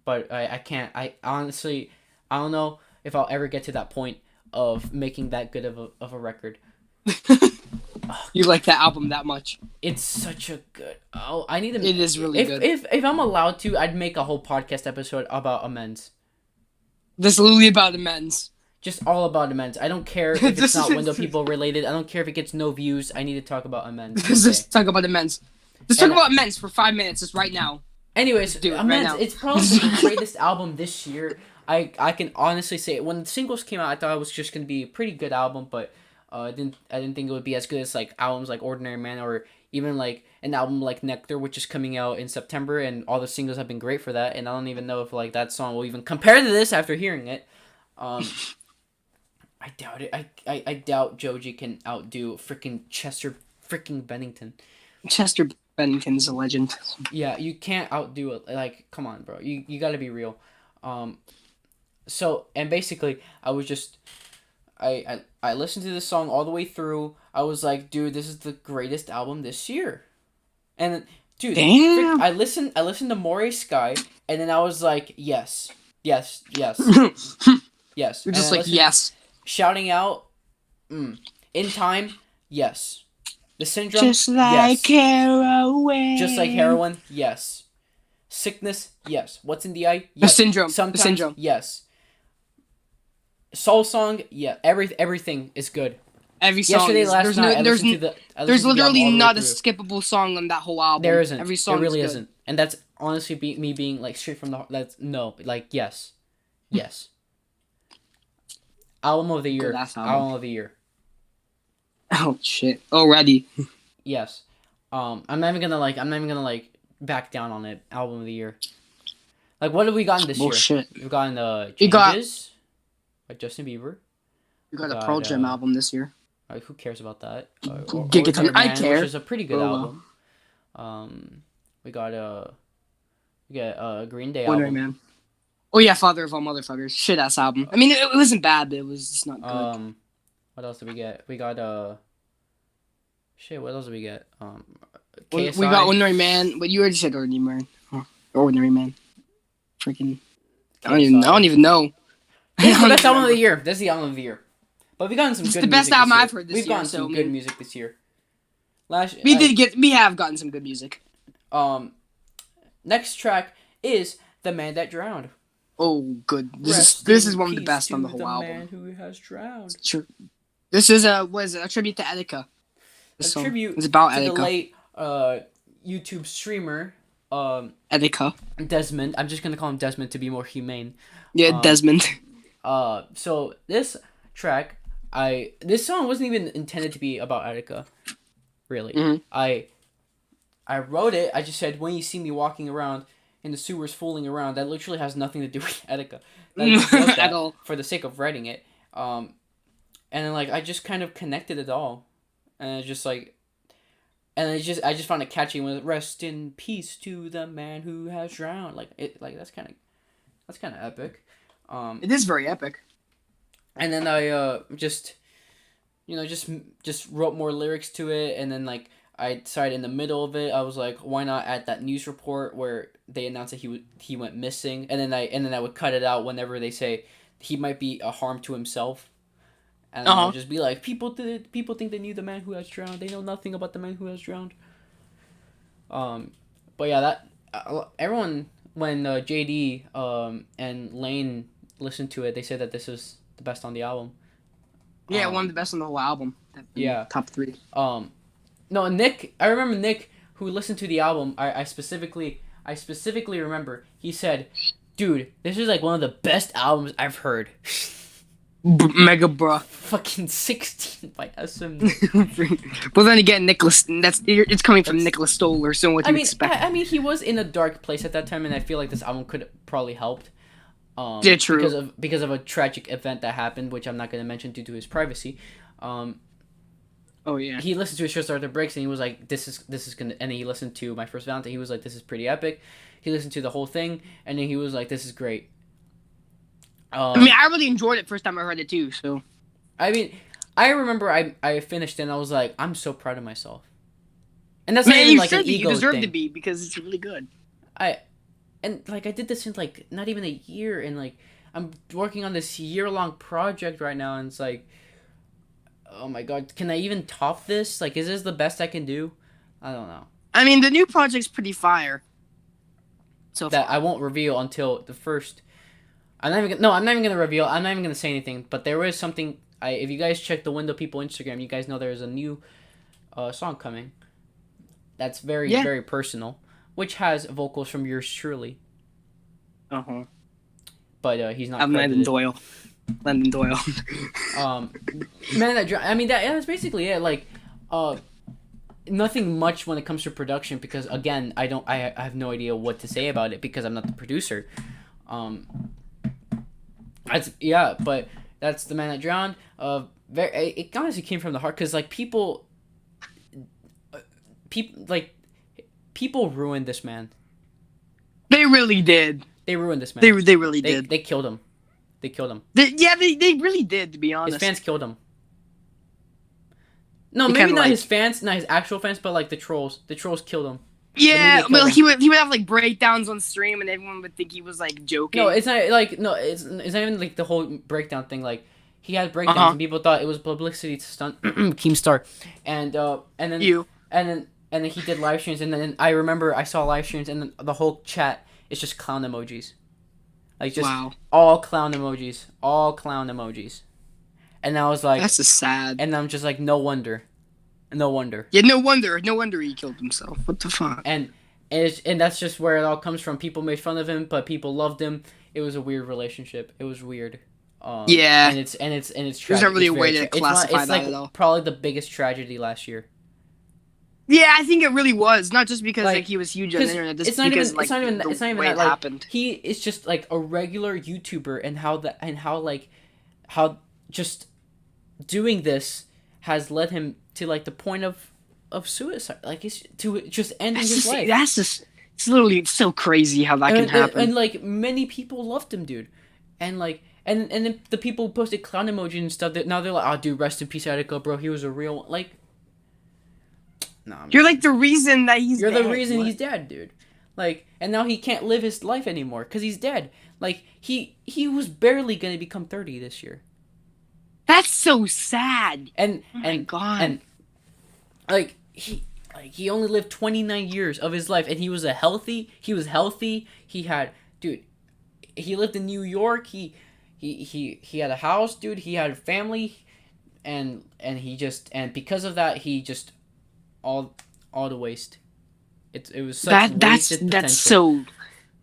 Speaker 1: But I can't. I honestly, I don't know if I'll ever get to that point of making that good of a record.
Speaker 2: You like that album that much?
Speaker 1: It's such a good. Oh, I need to.
Speaker 2: It is really good.
Speaker 1: If I'm allowed to, I'd make a whole podcast episode about amends.
Speaker 2: This is literally about amends.
Speaker 1: Just all about amends. I don't care if it's not window people related. I don't care if it gets no views. I need to talk about amends.
Speaker 2: Let's
Speaker 1: Okay.
Speaker 2: just talk about amends. Let's talk about amends for 5 minutes, just right now.
Speaker 1: Anyways,
Speaker 2: Do it right
Speaker 1: amends.
Speaker 2: now.
Speaker 1: It's probably the greatest album this year. I can honestly say when the singles came out, I thought it was just gonna be a pretty good album, but I didn't think it would be as good as like albums like Ordinary Man or even like an album like Nectar, which is coming out in September, and all the singles have been great for that. And I don't even know if like that song will even compare to this after hearing it. I doubt it. I doubt Joji can outdo freaking Chester freaking Bennington.
Speaker 2: Chester Bennington's a legend.
Speaker 1: Yeah, you can't outdo it. Like, come on, bro. You got to be real. So, and basically, I was just I listened to this song all the way through. I was like, dude, this is the greatest album this year. And dude,
Speaker 2: Damn.
Speaker 1: I listened to Moray Sky, and then I was like, yes. Yes.
Speaker 2: You're
Speaker 1: And
Speaker 2: just
Speaker 1: I
Speaker 2: like,
Speaker 1: listened-
Speaker 2: yes.
Speaker 1: Shouting out, In Time, yes. The Syndrome,
Speaker 2: Just like
Speaker 1: yes.
Speaker 2: heroin.
Speaker 1: Just like heroin, yes. Sickness, yes. What's in the Eye,
Speaker 2: The
Speaker 1: yes.
Speaker 2: Syndrome.
Speaker 1: Sometimes,
Speaker 2: The Syndrome.
Speaker 1: yes. Soul Song, yeah. Everything is good.
Speaker 2: Every song
Speaker 1: Yesterday,
Speaker 2: is
Speaker 1: last night, I listened to the album
Speaker 2: literally
Speaker 1: all the way
Speaker 2: not a
Speaker 1: through.
Speaker 2: skippable song on that whole album.
Speaker 1: There isn't.
Speaker 2: Every
Speaker 1: There
Speaker 2: song
Speaker 1: really
Speaker 2: is good.
Speaker 1: isn't. And that's honestly me being like straight from the heart. That's no, like yes, yes. Album of the year.
Speaker 2: Good-ass album.
Speaker 1: Album of the year.
Speaker 2: Oh shit! Already.
Speaker 1: Yes. I'm not even gonna back down on it. Album of the year. Like, what have we gotten this year?
Speaker 2: Bullshit.
Speaker 1: We've gotten
Speaker 2: We got-
Speaker 1: Changes by Justin Bieber.
Speaker 2: We got a
Speaker 1: God,
Speaker 2: Pearl Jam album this year.
Speaker 1: Who cares about that?
Speaker 2: Gigaton. I care.
Speaker 1: Which is a pretty good
Speaker 2: Oh,
Speaker 1: album. We got a Green Day
Speaker 2: Wonder
Speaker 1: album.
Speaker 2: Man. Oh yeah, Father of All Motherfuckers. Shit ass album. I mean, it wasn't bad, but it was just not good.
Speaker 1: What else did we get? We got shit. What else did we get?
Speaker 2: We
Speaker 1: KSI.
Speaker 2: got Ordinary Man, but you already said Ordinary Man. Huh. Ordinary Man. Freaking. I don't even know.
Speaker 1: This is the best album of the year. This is the album of the year. But we've gotten some
Speaker 2: It's
Speaker 1: good
Speaker 2: the best
Speaker 1: music
Speaker 2: album
Speaker 1: this year.
Speaker 2: I've heard this
Speaker 1: We've
Speaker 2: year,
Speaker 1: gotten
Speaker 2: so,
Speaker 1: some
Speaker 2: I
Speaker 1: good
Speaker 2: mean-
Speaker 1: music this year.
Speaker 2: We have gotten some good music.
Speaker 1: Next track is The Man That Drowned.
Speaker 2: Oh, good. This
Speaker 1: Rest
Speaker 2: is
Speaker 1: in
Speaker 2: one of the
Speaker 1: peace
Speaker 2: best on
Speaker 1: to
Speaker 2: the whole album.
Speaker 1: Man who has drowned.
Speaker 2: Sure. This is a tribute to Etika.
Speaker 1: A
Speaker 2: This song
Speaker 1: tribute
Speaker 2: is about
Speaker 1: to the
Speaker 2: Etika.
Speaker 1: late YouTube streamer
Speaker 2: Etika.
Speaker 1: Desmond. I'm just gonna call him Desmond to be more humane.
Speaker 2: Yeah, Desmond.
Speaker 1: So this track, this song wasn't even intended to be about Etika, really.
Speaker 2: Mhm.
Speaker 1: I wrote it. I just said, when you see me walking around in the sewers fooling around, that literally has nothing to do with Etika. I just wrote that
Speaker 2: At all.
Speaker 1: for the sake of writing it. And then like I just kind of connected it all, and it's just like, and I just found it catchy when it, rest in peace to the man who has drowned. That's kind of epic.
Speaker 2: It is very epic.
Speaker 1: And then I just wrote more lyrics to it, and then like I decided in the middle of it, I was like, why not add that news report where they announced that he went missing, and then I would cut it out whenever they say he might be a harm to himself, and I would just be like, people think they knew the man who has drowned, they know nothing about the man who has drowned. But yeah, that everyone when JD and Lane listened to it, they said that this was the best on the album.
Speaker 2: Yeah, one of the best on the whole album.
Speaker 1: Yeah.
Speaker 2: Top 3.
Speaker 1: No, Nick. I remember Nick, who listened to the album. I specifically remember. He said, "Dude, this is like one of the best albums I've heard."
Speaker 2: Mega bro.
Speaker 1: Fucking 16 by SM.
Speaker 2: But then again, it's coming from Nicholas Stoller, so what do you expect?
Speaker 1: I mean, he was in a dark place at that time, and I feel like this album could have probably helped.
Speaker 2: Yeah, true.
Speaker 1: Because of a tragic event that happened, which I'm not going to mention due to his privacy.
Speaker 2: Oh yeah.
Speaker 1: He listened to his Short Arthur Breaks, and he was like, "This is gonna." And then he listened to My First Valentine. He was like, "This is pretty epic." He listened to the whole thing, and then he was like, "This is great."
Speaker 2: I mean, I really enjoyed it first time I heard it too. So.
Speaker 1: I mean, I remember I finished it, and I was like, "I'm so proud of myself." And that's
Speaker 2: Man,
Speaker 1: not even
Speaker 2: you
Speaker 1: like an
Speaker 2: should be.
Speaker 1: ego
Speaker 2: You deserve
Speaker 1: thing.
Speaker 2: to be because it's really good.
Speaker 1: I did this in like not even a year, and like I'm working on this year-long project right now, and it's like, oh my god, can I even top this? Like, is this the best I can do? I don't know.
Speaker 2: I mean, the new project's pretty fire. So
Speaker 1: That I won't reveal until the first. I'm not even gonna reveal. I'm not even gonna say anything. But there is something. If you guys check the Window People Instagram, you guys know there's a new song coming. That's very personal, which has vocals from yours truly. But he's not.
Speaker 2: I'm Landon Doyle. Landon Doyle.
Speaker 1: Man, I mean that's basically it. Like, nothing much when it comes to production because again, I have no idea what to say about it because I'm not the producer. But that's The Man That Drowned. It honestly came from the heart because like people ruined this man.
Speaker 2: They really did.
Speaker 1: They ruined this man.
Speaker 2: They really did.
Speaker 1: They killed him. They killed him.
Speaker 2: They really did, to be honest.
Speaker 1: His fans killed him. No,
Speaker 2: They
Speaker 1: maybe
Speaker 2: kinda
Speaker 1: not
Speaker 2: like-
Speaker 1: his fans, not his actual fans, but like the trolls. The trolls killed him.
Speaker 2: Yeah,
Speaker 1: The media
Speaker 2: well,
Speaker 1: killed
Speaker 2: he would have like breakdowns on stream, and everyone would think he was like joking.
Speaker 1: No, it's not even like the whole breakdown thing. Like He had
Speaker 2: Uh
Speaker 1: breakdowns,
Speaker 2: huh.
Speaker 1: and people thought it was publicity to stunt Keemstar, and then
Speaker 2: You.
Speaker 1: and then he did live streams, and then I remember I saw live streams, and then the whole chat is just clown emojis, like just
Speaker 2: Wow.
Speaker 1: all clown emojis, and I was like,
Speaker 2: That's a sad.
Speaker 1: and I'm just like, no wonder, no wonder,
Speaker 2: Yeah. No wonder. No wonder he killed himself. What the fuck?
Speaker 1: and that's just where it all comes from. People made fun of him, but people loved him. It was a weird relationship. It was weird.
Speaker 2: Yeah.
Speaker 1: And it's
Speaker 2: There's
Speaker 1: tragic.
Speaker 2: not really
Speaker 1: It's
Speaker 2: a way
Speaker 1: very
Speaker 2: to classify
Speaker 1: it's
Speaker 2: that
Speaker 1: like
Speaker 2: at all.
Speaker 1: probably the biggest tragedy last year.
Speaker 2: Yeah, I think it really was. Not just because
Speaker 1: Like,
Speaker 2: he was huge on the
Speaker 1: because
Speaker 2: internet, just
Speaker 1: it's not
Speaker 2: because
Speaker 1: even it's not even
Speaker 2: the
Speaker 1: it's not even
Speaker 2: way
Speaker 1: that
Speaker 2: it
Speaker 1: like
Speaker 2: happened.
Speaker 1: he is just like a regular YouTuber, and how just doing this has led him to like the point of suicide, like it's to just ending his life.
Speaker 2: That's just. It's literally so crazy how that can happen.
Speaker 1: And like many people loved him, dude, and like and then the people who posted clown emoji and stuff, that now they're like, oh dude, rest in peace Attica, bro, he was a real one. Like, nah, man.
Speaker 2: You're like the reason that he's.
Speaker 1: You're
Speaker 2: dead.
Speaker 1: the reason
Speaker 2: What?
Speaker 1: he's dead, dude. Like, and now he can't live his life anymore because he's dead. Like, he was barely gonna become 30 this year,
Speaker 2: That's so sad.
Speaker 1: and
Speaker 2: Oh my God.
Speaker 1: and like he only lived 29 years of his life, and he was healthy. He had, dude, he lived in New York. He had a house, dude. He had a family, and he just, and because of that, he just all the waste. It was such wasted potential.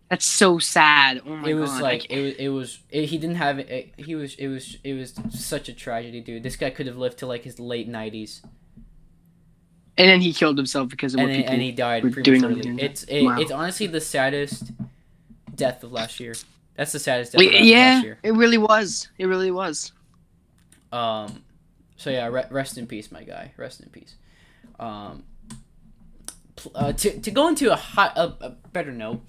Speaker 2: That's so sad. Oh my
Speaker 1: It was
Speaker 2: God.
Speaker 1: like he didn't have it. It was such a tragedy, dude. This guy could have lived to like his late 90s,
Speaker 2: And then he killed himself because of what people
Speaker 1: and he died
Speaker 2: were doing on the
Speaker 1: prematurely.
Speaker 2: internet. Wow.
Speaker 1: It's honestly the saddest death of last year. That's the saddest death of last
Speaker 2: Yeah,
Speaker 1: year.
Speaker 2: it really was. It really was.
Speaker 1: So yeah, rest in peace, my guy. Rest in peace. To go into a better note,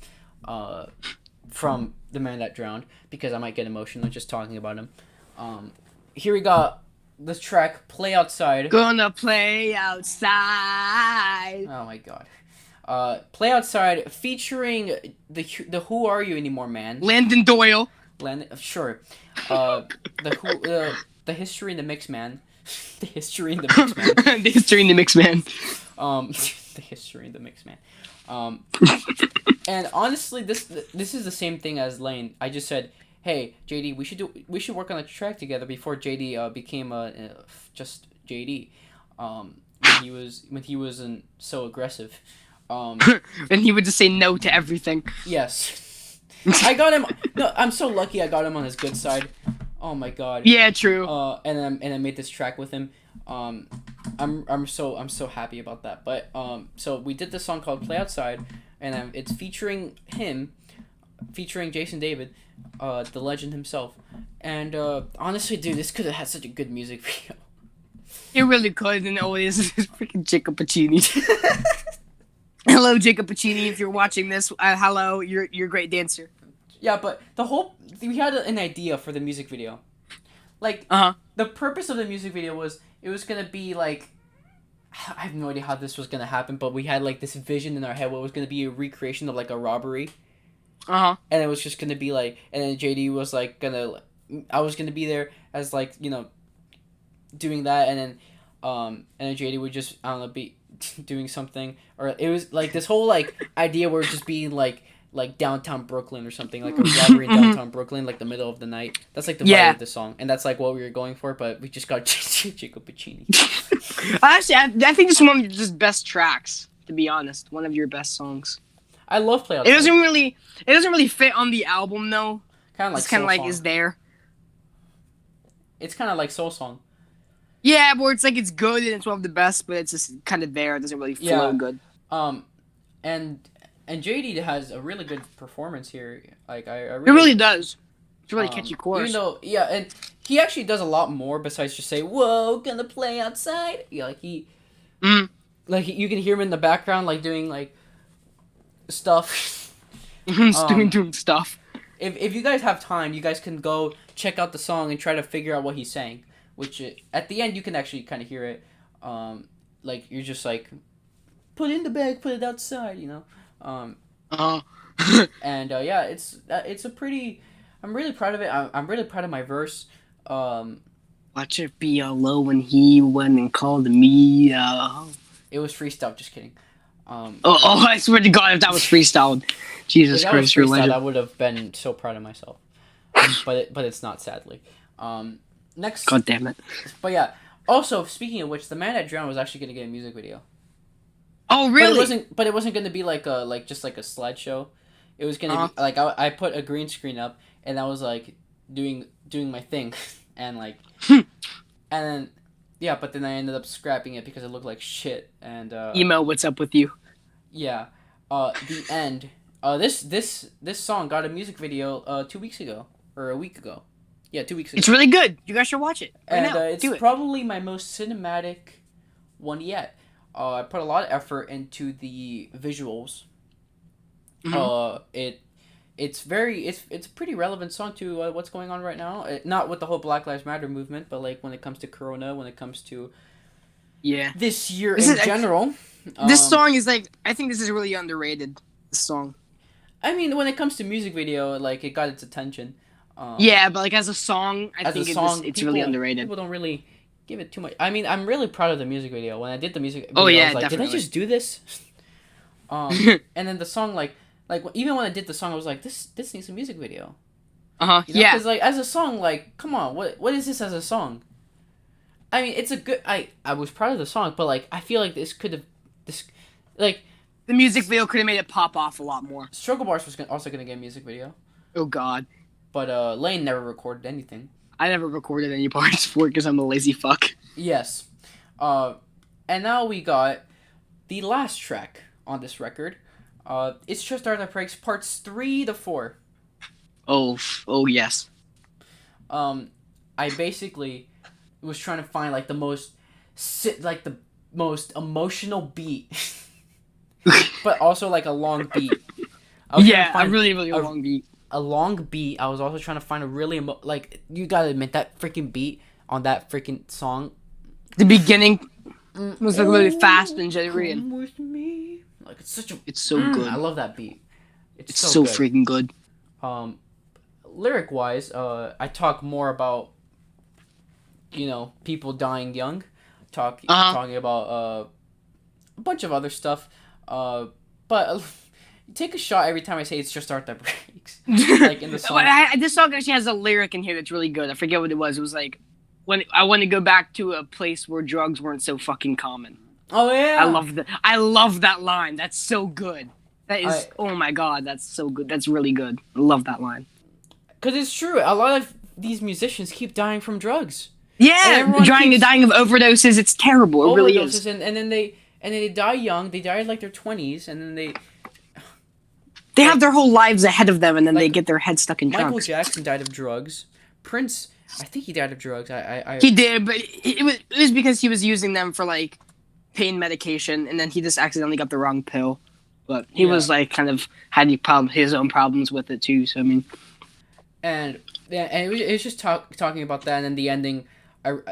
Speaker 1: from the man that drowned, because I might get emotional just talking about him. Here we got this track, "Play Outside."
Speaker 2: Gonna play outside.
Speaker 1: Oh my god. "Play Outside" featuring the Who Are You Anymore man.
Speaker 2: Landon Doyle.
Speaker 1: Sure. The History in the Mix man. The History in the Mix man.
Speaker 2: The History in the Mix man.
Speaker 1: The History in the Mix man. And honestly, this is the same thing as Lane. I just said, hey JD, we should work on a track together before JD became just JD. When he wasn't so aggressive.
Speaker 2: And he would just say no to everything.
Speaker 1: Yes. I got him. No, I'm so lucky I got him on his good side. Oh my god.
Speaker 2: Yeah, true.
Speaker 1: And I made this track with him. I'm so happy about that. But so we did this song called "Play Outside," and it's featuring him, featuring Jason David, the legend himself. And honestly, dude, this could have had such a good music video.
Speaker 2: It really could, and always is freaking Jacob Puccini. Hello, Jacob Puccini. If you're watching this, hello. You're a great dancer.
Speaker 1: Yeah, but we had an idea for the music video. Like, the purpose of the music video was, it was gonna be like, I have no idea how this was gonna happen, but we had like this vision in our head what it was gonna be a recreation of like a robbery. And it was just gonna be like, and then JD was like I was gonna be there as like, doing that, and then JD would just, I don't know, be doing something, or it was like this whole like idea where it's just being like downtown Brooklyn or something, like a robbery in downtown Brooklyn, like the middle of the night. That's like the vibe of the song, and that's like what we were going for, but we just got Jacob Puccini.
Speaker 2: Actually, I think it's one of your just best tracks. To be honest, one of your best songs.
Speaker 1: I love "Play Outside."
Speaker 2: It doesn't really fit on the album though.
Speaker 1: It's kind of like
Speaker 2: is there.
Speaker 1: It's kind of like Soul Song.
Speaker 2: Yeah, where it's like it's good and it's one of the best, but it's just kind of there. It doesn't really flow good.
Speaker 1: And JD has a really good performance here. Like
Speaker 2: it really does. It's a really catchy chorus.
Speaker 1: Even though, and he actually does a lot more besides just say, "Whoa, gonna play outside." Yeah, like you can hear him in the background, like doing like stuff.
Speaker 2: doing stuff.
Speaker 1: If you guys have time, you guys can go check out the song and try to figure out what he's saying. Which at the end you can actually kind of hear it. Like you're just like, put it in the bag, put it outside, And yeah, it's a pretty. I'm really proud of it. I'm really proud of my verse.
Speaker 2: Watch it be low when he went and called me.
Speaker 1: It was freestyle. Just kidding.
Speaker 2: I swear to God, if that was freestyled, Jesus
Speaker 1: If that was
Speaker 2: Christ, you're a
Speaker 1: freestyle, I
Speaker 2: legend.
Speaker 1: would have been so proud of myself. But it's not, sadly. Next,
Speaker 2: God damn it.
Speaker 1: but yeah. Also, speaking of which, the Man That Drowned was actually gonna get a music video.
Speaker 2: Oh,
Speaker 1: But it
Speaker 2: really?
Speaker 1: wasn't. But it wasn't gonna be like a just like a slideshow. It was gonna be like I put a green screen up and I was like doing my thing, and like and then yeah. But then I ended up scrapping it because it looked like shit. And
Speaker 2: Emo, what's up with you?
Speaker 1: yeah, the end. This song got a music video 2 weeks ago or a week ago. Yeah, 2 weeks ago.
Speaker 2: It's really good. You guys should watch it right
Speaker 1: And
Speaker 2: now.
Speaker 1: it's
Speaker 2: Do it.
Speaker 1: probably my most cinematic one yet. I put a lot of effort into the visuals. It it's a pretty relevant song to what's going on right now. Not with the whole Black Lives Matter movement, but like when it comes to Corona, when it comes to
Speaker 2: Yeah.
Speaker 1: this year
Speaker 2: This
Speaker 1: in
Speaker 2: is-
Speaker 1: general.
Speaker 2: This song is like, I think this is really underrated. This song.
Speaker 1: I mean, when it comes to music video, like it got its attention.
Speaker 2: Yeah, but like as a song, I
Speaker 1: As
Speaker 2: think
Speaker 1: a song,
Speaker 2: it's really underrated.
Speaker 1: People don't really give it too much. I mean, I'm really proud of the music video. When I did the music video,
Speaker 2: Oh, yeah,
Speaker 1: I was like,
Speaker 2: definitely.
Speaker 1: did I just do this? And then the song, like even when I did the song, I was like, this needs a music video. You know?
Speaker 2: Yeah.
Speaker 1: Because like as a song, like come on, what is this as a song? I mean, it's a good. I was proud of the song, but like I feel like like
Speaker 2: The music video could have made it pop off a lot more.
Speaker 1: Struggle Bars was also gonna get a music video,
Speaker 2: Oh God.
Speaker 1: but Lane never recorded anything.
Speaker 2: I never recorded any parts for it because I'm a lazy fuck.
Speaker 1: Yes. And now we got the last track on this record. It's Just Art That Breaks, parts 3 to 4.
Speaker 2: Oh yes.
Speaker 1: I basically was trying to find like the most emotional beat, but also like a long beat. I was trying to
Speaker 2: Yeah, a
Speaker 1: find
Speaker 2: really a
Speaker 1: a-
Speaker 2: long beat.
Speaker 1: a long beat. I was also trying to find a really like you gotta admit that freaking beat on that freaking song
Speaker 2: The beginning was like really fast and jittery, and
Speaker 1: Come with me. Like it's such a.
Speaker 2: it's so good.
Speaker 1: I love that beat.
Speaker 2: It's so
Speaker 1: good.
Speaker 2: freaking good.
Speaker 1: Lyric wise, I talk more about people dying young, talking about a bunch of other stuff, but take a shot every time I say It's Just Art That Breaks. Like in the song.
Speaker 2: This song actually has a lyric in here that's really good. I forget what it was. It was like, when I want to go back to a place where drugs weren't so fucking common.
Speaker 1: Oh yeah.
Speaker 2: I love that line. That's so good. That is, oh my God, that's so good. That's really good. I love that line.
Speaker 1: Because it's true. A lot of these musicians keep dying from drugs.
Speaker 2: Yeah,
Speaker 1: everyone
Speaker 2: dying
Speaker 1: keeps-
Speaker 2: of overdoses. It's terrible. It really
Speaker 1: Overdoses,
Speaker 2: is.
Speaker 1: and then they die young. They die in like their 20s, and then
Speaker 2: They have their whole lives ahead of them, and then they
Speaker 1: Like,
Speaker 2: get their head stuck in
Speaker 1: Michael
Speaker 2: trunks.
Speaker 1: Jackson died of drugs. Prince, I think he died of drugs.
Speaker 2: He did, but it was because he was using them for like pain medication, and then he just accidentally got the wrong pill. But he was like kind of had his own problems with it too. So I mean,
Speaker 1: and it was just talking about that, and then the ending.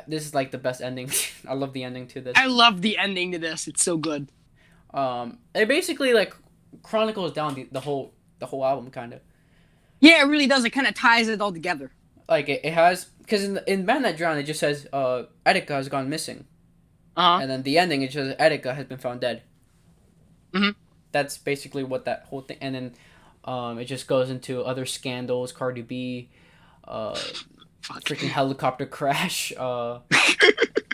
Speaker 1: This is like the best ending. I love the ending to this.
Speaker 2: I love the ending to this. It's so good.
Speaker 1: It basically like chronicles down the whole album kind of.
Speaker 2: Yeah, it really does. It kind of ties it all together.
Speaker 1: Like it has, because in Man That Drowned it just says Etika has gone missing, and then the ending it says Etika has been found dead.
Speaker 2: Mhm.
Speaker 1: That's basically what that whole thing, and then it just goes into other scandals, Cardi B, freaking helicopter crash,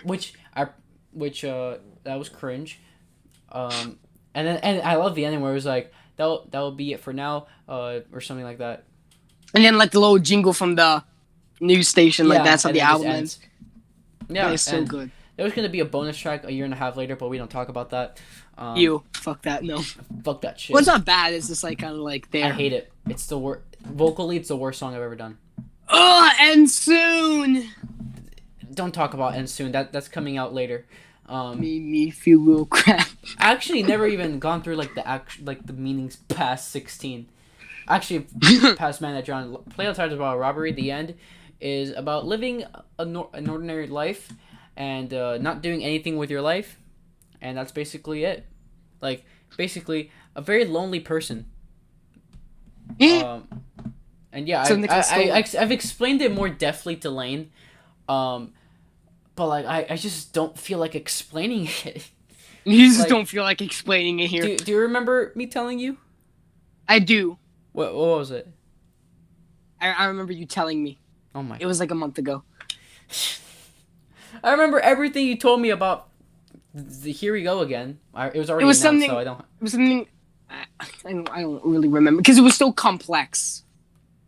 Speaker 1: which that was cringe, and I love the ending where it was like that'll be it for now, or something like that.
Speaker 2: And then like the little jingle from the news station, like that's how
Speaker 1: and
Speaker 2: the
Speaker 1: it just
Speaker 2: album ends.
Speaker 1: Yeah,
Speaker 2: That is so
Speaker 1: and
Speaker 2: good.
Speaker 1: There was gonna be a bonus track a year and a half later, but we don't talk about that.
Speaker 2: Fuck that, no.
Speaker 1: Fuck that shit.
Speaker 2: Well, it's not bad. It's just like kind of like there.
Speaker 1: I hate it. It's the worst. Vocally, it's the worst song I've ever done.
Speaker 2: Ugh, and soon.
Speaker 1: Don't talk about End Soon. That's coming out later.
Speaker 2: Made me feel real crap.
Speaker 1: I actually never even gone through like the meanings past 16. Actually, past Man That Drowned. Play Outside is about a robbery. The end is about living an ordinary life and not doing anything with your life, and that's basically it. Like basically a very lonely person. And yeah,
Speaker 2: So Nicholas Stoller.
Speaker 1: I've explained it more deftly to Lane, but like I just don't feel like explaining it.
Speaker 2: You just
Speaker 1: Like,
Speaker 2: don't feel like explaining it here.
Speaker 1: do you remember me telling you?
Speaker 2: I do.
Speaker 1: What was it?
Speaker 2: I remember you telling me.
Speaker 1: Oh my!
Speaker 2: It was like a month ago.
Speaker 1: I remember everything you told me about. Here we go again. It was already
Speaker 2: It was
Speaker 1: announced,
Speaker 2: something.
Speaker 1: so I don't.
Speaker 2: It was something. I don't really remember because it was so complex.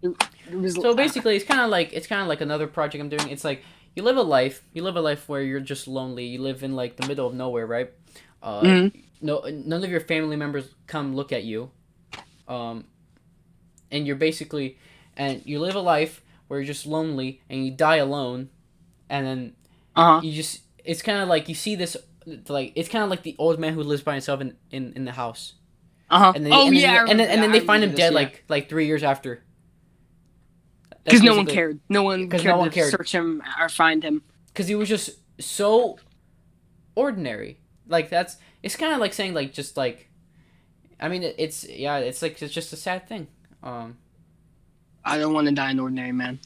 Speaker 2: It was.
Speaker 1: So basically, it's kind of like another project I'm doing. It's like you live a life where you're just lonely. You live in like the middle of nowhere, right? No, none of your family members come look at you. And you're basically, and you live a life where you're just lonely and you die alone, and then you just, it's kind of like you see this, like it's kind of like the old man who lives by himself in the house. And then, and then they find him dead like 3 years after.
Speaker 2: Because no one cared. No one cared to search him or find him.
Speaker 1: Because he was just so ordinary. Like it's kind of like saying like just like, I mean it's just a sad thing.
Speaker 2: I don't want to die an ordinary man.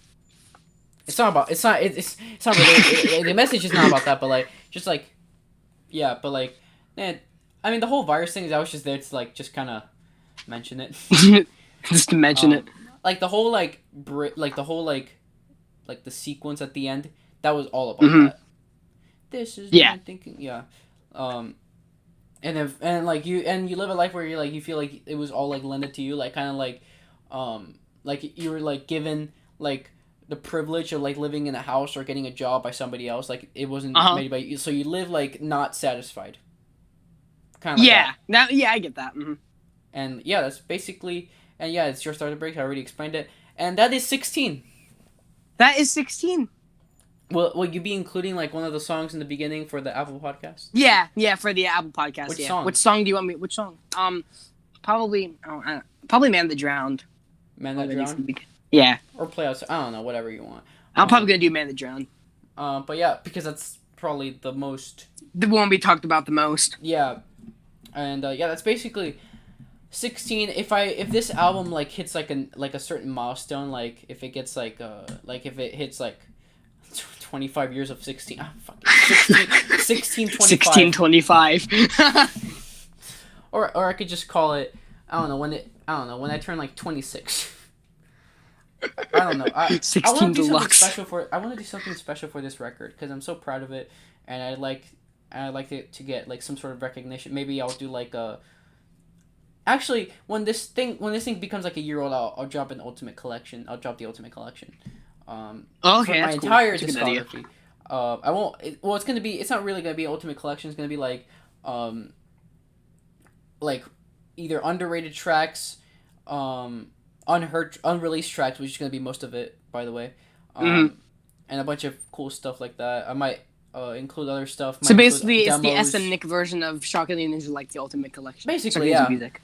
Speaker 1: It's not really, the message is not about that, but like just like, yeah, but like, man, I mean the whole virus thing is, I was just there to like just kind of mention it.
Speaker 2: Just to mention it.
Speaker 1: Like the whole like the sequence at the end, that was all about that. This is my thinking, yeah. And like you live a life where you're like, you feel like it was all like lended to you, like kind of like you were like given like the privilege of like living in a house or getting a job by somebody else, like it wasn't made by you, so you live like not satisfied. Kind of like that.
Speaker 2: I get that.
Speaker 1: And yeah, that's basically. And yeah, it's your starter break. I already explained it. And that is 16.
Speaker 2: That is 16.
Speaker 1: Will you be including like one of the songs in the beginning for the Apple podcast?
Speaker 2: Yeah, for the Apple podcast.
Speaker 1: Which song?
Speaker 2: Which song do you want me? Which song? Probably Man the Drowned.
Speaker 1: Man the Drowned?
Speaker 2: Yeah.
Speaker 1: Or Play Outside. I don't know, whatever you want.
Speaker 2: I'm probably gonna do Man the Drowned.
Speaker 1: But yeah, because that's probably the most.
Speaker 2: The one we talked about the most.
Speaker 1: Yeah. And yeah, that's basically 16. If this album like hits like a certain milestone, like if it gets like if it hits like 25 years of 16,
Speaker 2: 1625.
Speaker 1: or I could just call it, I don't know when I turn like 26. I don't know. I want to do something special for this record because I'm so proud of it, and I'd like it to get like some sort of recognition. Maybe I'll do like a. Actually, when this thing becomes like a year old, I'll drop an Ultimate Collection. I'll drop the Ultimate Collection.
Speaker 2: Okay,
Speaker 1: for my entire discography. I won't. It's gonna be. It's not really gonna be an Ultimate Collection. It's gonna be like either underrated tracks, unreleased tracks, which is gonna be most of it, by the way, and a bunch of cool stuff like that. I might include other stuff.
Speaker 2: So basically, it's the SMNICK version of Shockingly Ninja, like the Ultimate Collection.
Speaker 1: Basically, yeah. Music.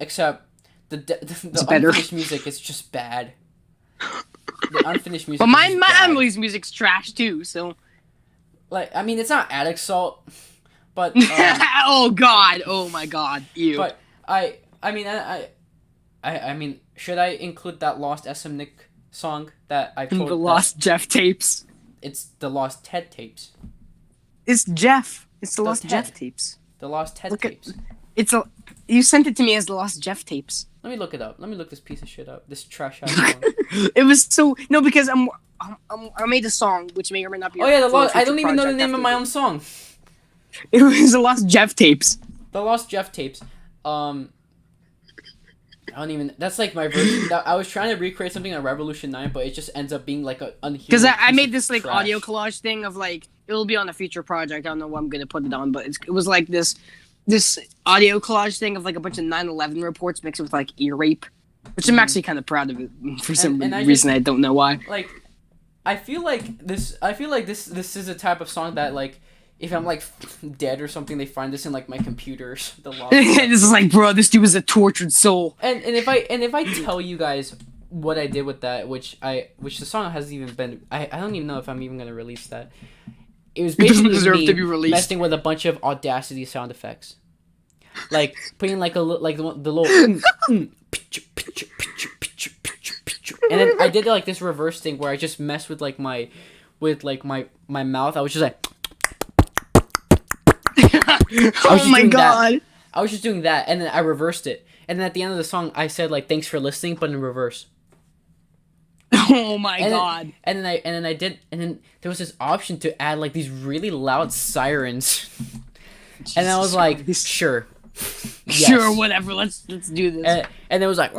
Speaker 1: Except the unfinished music is just bad. The unfinished music.
Speaker 2: But my family's music's trash too. So,
Speaker 1: like, I mean, it's not Addict Salt, but
Speaker 2: oh god, oh my god, ew.
Speaker 1: But I mean, should I include that Lost SMNICK song that I told?
Speaker 2: The Lost Jeff tapes.
Speaker 1: It's the Lost Ted tapes.
Speaker 2: It's Jeff. It's the Lost Jeff tapes.
Speaker 1: The Lost Ted tapes.
Speaker 2: You sent it to me as the Lost Jeff tapes.
Speaker 1: Let me look it up. Let me look this piece of shit up. This trash ass song.
Speaker 2: It was so because I made a song which may or may not be.
Speaker 1: Oh yeah, I don't even know the name of my own song.
Speaker 2: It was the Lost Jeff tapes.
Speaker 1: The Lost Jeff tapes. I don't even. That's like my version. I was trying to recreate something on Revolution 9, but it just ends up being like a unhuman.
Speaker 2: Because I made this like audio collage thing of like it'll be on a future project. I don't know what I'm gonna put it on, but it was like this audio collage thing of like a bunch of 9/11 reports mixed with like ear rape, which I'm actually kind of proud of it for some reason. I don't know why.
Speaker 1: Like, I feel like this is a type of song that like if I'm like dead or something, they find this in like my computers.
Speaker 2: This is like, bro, this dude was a tortured soul.
Speaker 1: And if I tell you guys what I did with that, which the song hasn't even been. I don't even know if I'm even gonna release that. It was basically me messing with a bunch of Audacity sound effects, like putting like the little, and then I did like this reverse thing where I just messed with like my with like my mouth. I was just like,
Speaker 2: Oh my god.
Speaker 1: I was just doing that, and then I reversed it. And then at the end of the song, I said like, "Thanks for listening," but in reverse.
Speaker 2: Oh my
Speaker 1: And
Speaker 2: god.
Speaker 1: then there was this option to add like these really loud sirens, and I was like,
Speaker 2: Jesus.
Speaker 1: "Sure, yes."
Speaker 2: Sure, whatever. Let's do this.
Speaker 1: And it was like,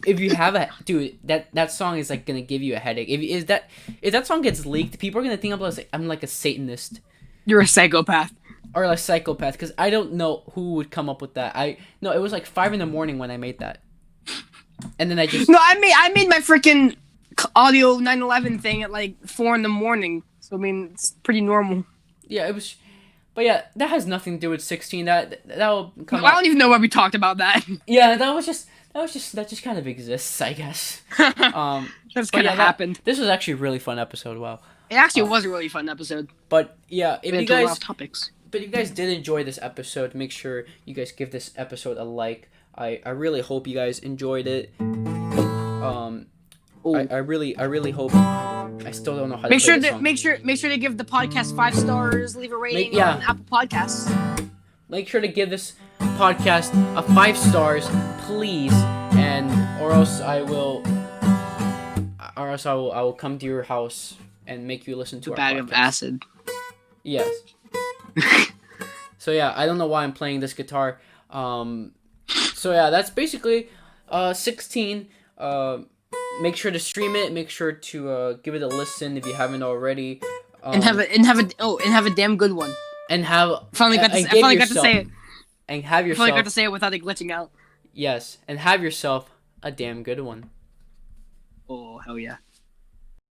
Speaker 1: if you have a dude, that song is like gonna give you a headache. If that song gets leaked, people are gonna think I'm like a Satanist
Speaker 2: You're a psychopath.
Speaker 1: or a psychopath, because I don't know who would come up with that. No, it was like 5 a.m. when I made that, and then I just
Speaker 2: No, I made my freaking audio 9/11 thing at like 4 a.m. So I mean, it's pretty normal.
Speaker 1: yeah, it was. But yeah, that has nothing to do with 16. That'll come
Speaker 2: I
Speaker 1: out.
Speaker 2: don't even know why we talked about that.
Speaker 1: Yeah, that just kind of exists, I guess.
Speaker 2: That's
Speaker 1: But
Speaker 2: kind
Speaker 1: yeah,
Speaker 2: of happened.
Speaker 1: this was actually a really fun episode. Wow.
Speaker 2: It actually was a really fun episode.
Speaker 1: But yeah, if
Speaker 2: We
Speaker 1: you
Speaker 2: had a lot
Speaker 1: guys
Speaker 2: of topics.
Speaker 1: But if you guys did enjoy this episode, make sure you guys give this episode a like. I really hope you guys enjoyed it. I really hope. I still don't know how to play this song.
Speaker 2: Make sure to give the podcast 5 stars. Leave a rating on Apple Podcasts.
Speaker 1: Make sure to give this podcast a 5 stars, please, or else I will come to your house and make you listen to
Speaker 2: A
Speaker 1: our
Speaker 2: bag
Speaker 1: podcast.
Speaker 2: of acid.
Speaker 1: Yes. So yeah, I don't know why I'm playing this guitar. So yeah, that's basically 16. Make sure to stream it. Make sure to give it a listen if you haven't already.
Speaker 2: And have a damn good one.
Speaker 1: And have
Speaker 2: Finally got to say it.
Speaker 1: And have yourself.
Speaker 2: Finally got to say it without it glitching out.
Speaker 1: Yes, and have yourself a damn good one.
Speaker 2: Oh hell yeah.